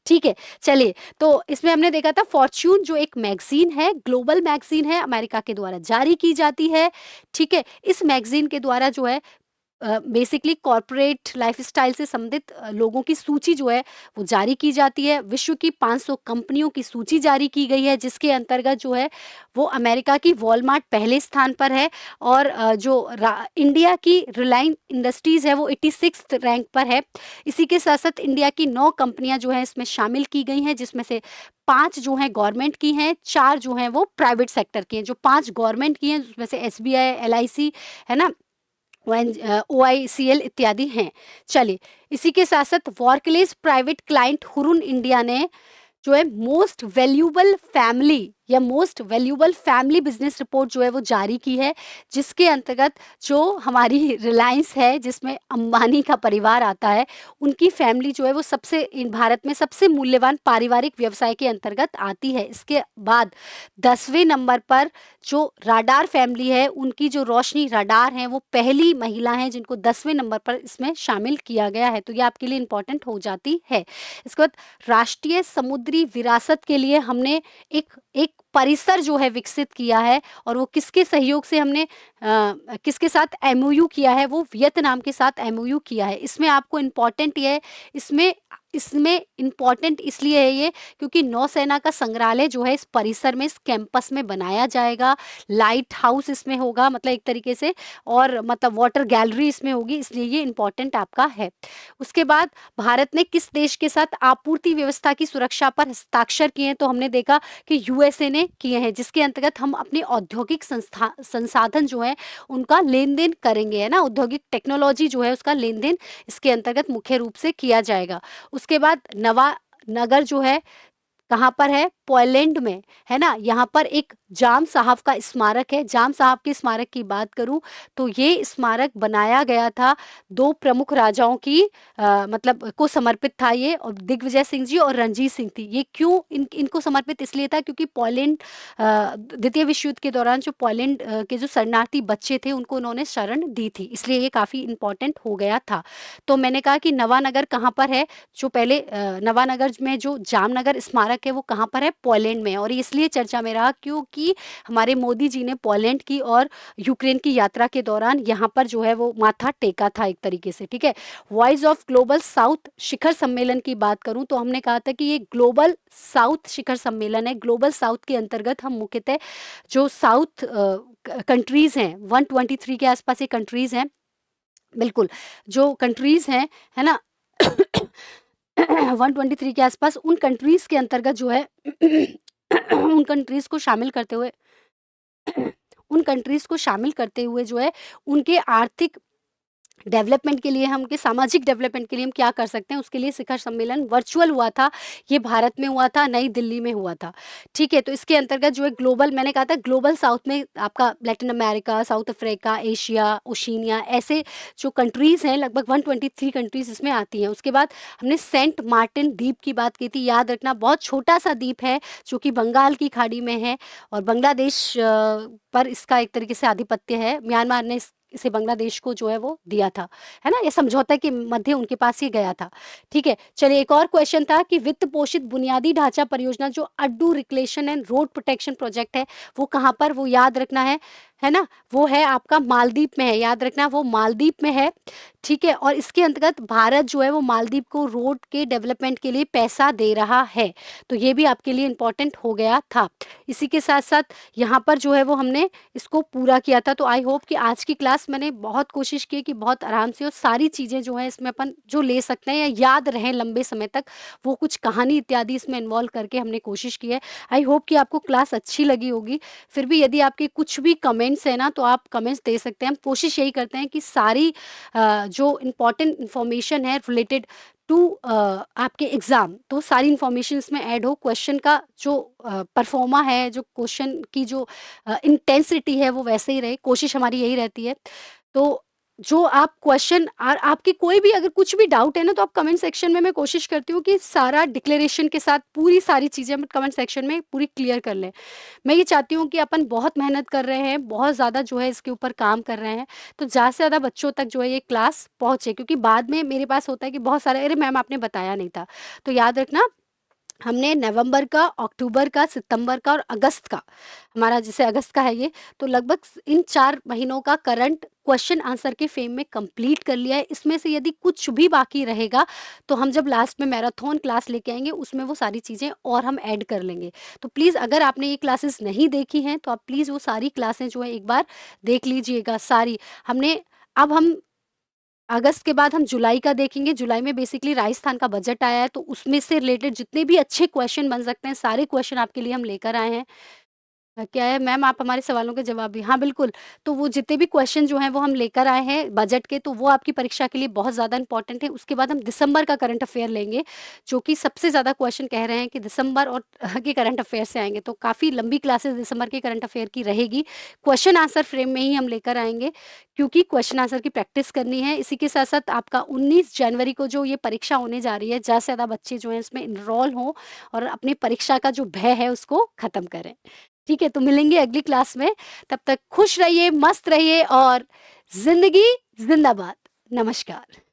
ठीक है, चलिए तो इसमें हमने देखा था फॉर्च्यून जो एक मैगज़ीन है, ग्लोबल मैगज़ीन है, अमेरिका के द्वारा जारी की जाती है, ठीक है? इस मैगज़ीन के द्वारा जो है बेसिकली कॉर्पोरेट लाइफ़स्टाइल से संबंधित लोगों की सूची जो है वो जारी की जाती है। विश्व की 500 कंपनियों की सूची जारी की गई है, जिसके अंतर्गत जो है वो अमेरिका की वॉलमार्ट पहले स्थान पर है और इंडिया की रिलायंस इंडस्ट्रीज़ है वो 86th रैंक पर है। इसी के साथ-साथ इंडिया की 9 कंपनियाँ जो हैं इसमें शामिल की गई हैं, जिसमें से 5 जो हैं गवर्नमेंट की हैं, 4 जो हैं वो प्राइवेट सेक्टर की हैं। जो 5 गवर्नमेंट की हैं उसमें से एसबीआई, एलआईसी, है ना? ओआईसीएल इत्यादि हैं। चलिए, इसी के साथ-साथ वर्कलेस प्राइवेट क्लाइंट हुरुन इंडिया ने जो है most valuable family business report जो है वो जारी की है, जिसके अंतर्गत जो हमारी रिलायंस है जिसमें अंबानी का परिवार आता है, उनकी फैमिली जो है वो भारत में सबसे मूल्यवान पारिवारिक व्यवसाय के अंतर्गत आती है। इसके बाद 10वें नंबर पर जो राडार फैमिली है, उनकी जो रोशनी राडार हैं वो पहली महिला हैं जिनको 10वें नंबर पर इसमें शामिल किया गया है, तो ये आपके लिए इम्पोर्टेंट हो जाती है। इसके बाद राष्ट्रीय समुद्री विरासत के लिए हमने एक परिसर जो है विकसित किया है और वो किसके सहयोग से हमने किसके साथ एमओयू किया है, वो वियतनाम के साथ एमओयू किया है। इसमें आपको इम्पोर्टेंट ये है, इसमें इसमें इम्पोर्टेंट इसलिए है ये क्योंकि नौसेना का संग्रहालय जो है इस परिसर में, इस कैंपस में बनाया जाएगा। लाइट हाउस इसमें होगा मतलब एक तरीके से, और मतलब वाटर गैलरी इसमें होगी, इसलिए ये इम्पोर्टेंट आपका है। उसके बाद भारत ने किस देश के साथ आपूर्ति व्यवस्था की सुरक्षा पर हस्ताक्षर किए हैं, तो हमने देखा कि यूएसए ने किए हैं, जिसके अंतर्गत हम अपने औद्योगिक संसाधन जो है उनका लेन देन करेंगे, है ना, औद्योगिक टेक्नोलॉजी जो है उसका लेन देन इसके अंतर्गत मुख्य रूप से किया जाएगा। उसके बाद नवा नगर जो है कहाँ पर है, पोलैंड में, है ना। यहाँ पर एक जाम साहब का स्मारक है। जाम साहब के स्मारक की बात करूं तो ये स्मारक बनाया गया था दो प्रमुख राजाओं की मतलब को समर्पित था ये, और दिग्विजय सिंह जी और रणजीत सिंह थी। ये क्यों इनको समर्पित इसलिए था क्योंकि पोलैंड द्वितीय विश्व युद्ध के दौरान जो पोलैंड के जो शरणार्थी बच्चे थे उनको उन्होंने शरण दी थी, इसलिए ये काफ़ी इंपॉर्टेंट हो गया था। तो मैंने कहा कि नवानगर कहाँ पर है, जो पहले नवानगर में जो जामनगर स्मारक है वो कहाँ पर है, पोलैंड में। और इसलिए चर्चा में रहा क्योंकि हमारे मोदी जी ने पोलैंड की और यूक्रेन की यात्रा के दौरान यहाँ पर जो है वो माथा टेका था एक तरीके से, ठीक है। वॉइस ऑफ ग्लोबल साउथ शिखर सम्मेलन की बात करूं तो हमने कहा था कि ये ग्लोबल साउथ शिखर सम्मेलन है। ग्लोबल साउथ के अंतर्गत हम मुख्यतः जो साउथ कंट्रीज हैं, 123 के आसपास ये कंट्रीज हैं, बिल्कुल जो कंट्रीज हैं, है ना 123 के आसपास, उन कंट्रीज के अंतर्गत जो है उन कंट्रीज को शामिल करते हुए उन कंट्रीज को शामिल करते हुए जो है उनके आर्थिक डेवलपमेंट के लिए, हम उनके सामाजिक डेवलपमेंट के लिए हम क्या कर सकते हैं, उसके लिए शिखर सम्मेलन वर्चुअल हुआ था। ये भारत में हुआ था, नई दिल्ली में हुआ था, ठीक है। तो इसके अंतर्गत जो है ग्लोबल, मैंने कहा था ग्लोबल साउथ में आपका Latin America, south Africa, Asia, Oceania, ऐसे जो कंट्रीज़ हैं लगभग 123 कंट्रीज़ इसमें आती हैं। उसके बाद हमने सेंट मार्टिन द्वीप की बात की थी, याद रखना बहुत छोटा सा द्वीप है जो कि बंगाल की खाड़ी में है, और बांग्लादेश पर इसका एक तरीके से आधिपत्य है। म्यांमार ने इसे बांग्लादेश को जो है वो दिया था, है ना, ये समझौता के मध्य उनके पास ये गया था, ठीक है। चलिए एक और क्वेश्चन था कि वित्त पोषित बुनियादी ढांचा परियोजना जो Addu reclamation and road protection project है वो कहाँ पर, वो याद रखना है ना, वो है आपका मालदीव में है, याद रखना वो मालदीव में है, ठीक है। और इसके अंतर्गत भारत जो है वो मालदीव को रोड के डेवलपमेंट के लिए पैसा दे रहा है, तो ये भी आपके लिए इम्पोर्टेंट हो गया था। इसी के साथ साथ यहाँ पर जो है वो हमने इसको पूरा किया था। तो आई होप कि आज की क्लास मैंने बहुत कोशिश की कि बहुत आराम से और सारी चीज़ें जो हैं इसमें अपन जो ले सकते हैं या याद रहें लंबे समय तक, वो कुछ कहानी इत्यादि इसमें इन्वॉल्व करके हमने कोशिश की है। आई होप कि आपको क्लास अच्छी लगी होगी। फिर भी यदि आपके कुछ भी कमेंट्स हैं ना तो आप कमेंट्स दे सकते हैं। हम कोशिश यही करते हैं कि सारी जो इम्पोर्टेंट इन्फॉर्मेशन है रिलेटेड टू आपके एग्ज़ाम, तो सारी इन्फॉर्मेशन इसमें ऐड हो। क्वेश्चन का जो परफॉर्मा है, जो क्वेश्चन की जो इंटेंसिटी है वो वैसे ही रहे, कोशिश हमारी यही रहती है। तो जो आप क्वेश्चन और आपकी कोई भी अगर कुछ भी डाउट है ना तो आप कमेंट सेक्शन में, मैं कोशिश करती हूँ कि सारा डिक्लेरेशन के साथ पूरी सारी चीज़ें हम कमेंट सेक्शन में पूरी क्लियर कर लें। मैं ये चाहती हूँ कि अपन बहुत मेहनत कर रहे हैं, बहुत ज़्यादा जो है इसके ऊपर काम कर रहे हैं, तो ज़्यादा से ज़्यादा बच्चों तक जो है ये क्लास पहुँचे, क्योंकि बाद में मेरे पास होता है कि बहुत सारे, अरे मैम आपने बताया नहीं था। तो याद रखना हमने नवंबर का, अक्टूबर का, सितंबर का और अगस्त का, हमारा जैसे अगस्त का है ये, तो लगभग इन 4 महीनों का करंट क्वेश्चन आंसर के फेम में कंप्लीट कर लिया है। इसमें से यदि कुछ भी बाकी रहेगा तो हम जब लास्ट में मैराथन क्लास लेके आएंगे उसमें वो सारी चीज़ें और हम ऐड कर लेंगे। तो प्लीज़ अगर आपने ये क्लासेस नहीं देखी हैं तो आप प्लीज़ वो सारी क्लासें जो है एक बार देख लीजिएगा सारी। हमने अब हम अगस्त के बाद हम जुलाई का देखेंगे। जुलाई में बेसिकली राजस्थान का बजट आया है, तो उसमें से रिलेटेड जितने भी अच्छे क्वेश्चन बन सकते हैं सारे क्वेश्चन आपके लिए हम लेकर आए हैं। क्या है मैम, आप हमारे सवालों के जवाब भी, हाँ बिल्कुल। तो वो जितने भी क्वेश्चन जो हैं वो हम लेकर आए हैं बजट के, तो वो आपकी परीक्षा के लिए बहुत ज़्यादा इंपॉर्टेंट है। उसके बाद हम दिसंबर का करंट अफेयर लेंगे, जो कि सबसे ज़्यादा क्वेश्चन कह रहे हैं कि दिसंबर और के करंट अफेयर से आएंगे, तो काफ़ी लंबी क्लासेस दिसंबर के करंट अफेयर की रहेगी। क्वेश्चन आंसर फ्रेम में ही हम लेकर आएंगे, क्योंकि क्वेश्चन आंसर की प्रैक्टिस करनी है। इसी के साथ साथ आपका 19 जनवरी को जो ये परीक्षा होने जा रही है, ज़्यादा से ज़्यादा बच्चे जो हैं इसमें इनरोल हों और अपनी परीक्षा का जो भय है उसको ख़त्म करें। ठीक है, तो मिलेंगे अगली क्लास में। तब तक खुश रहिए, मस्त रहिए और ज़िंदगी ज़िंदाबाद। नमस्कार।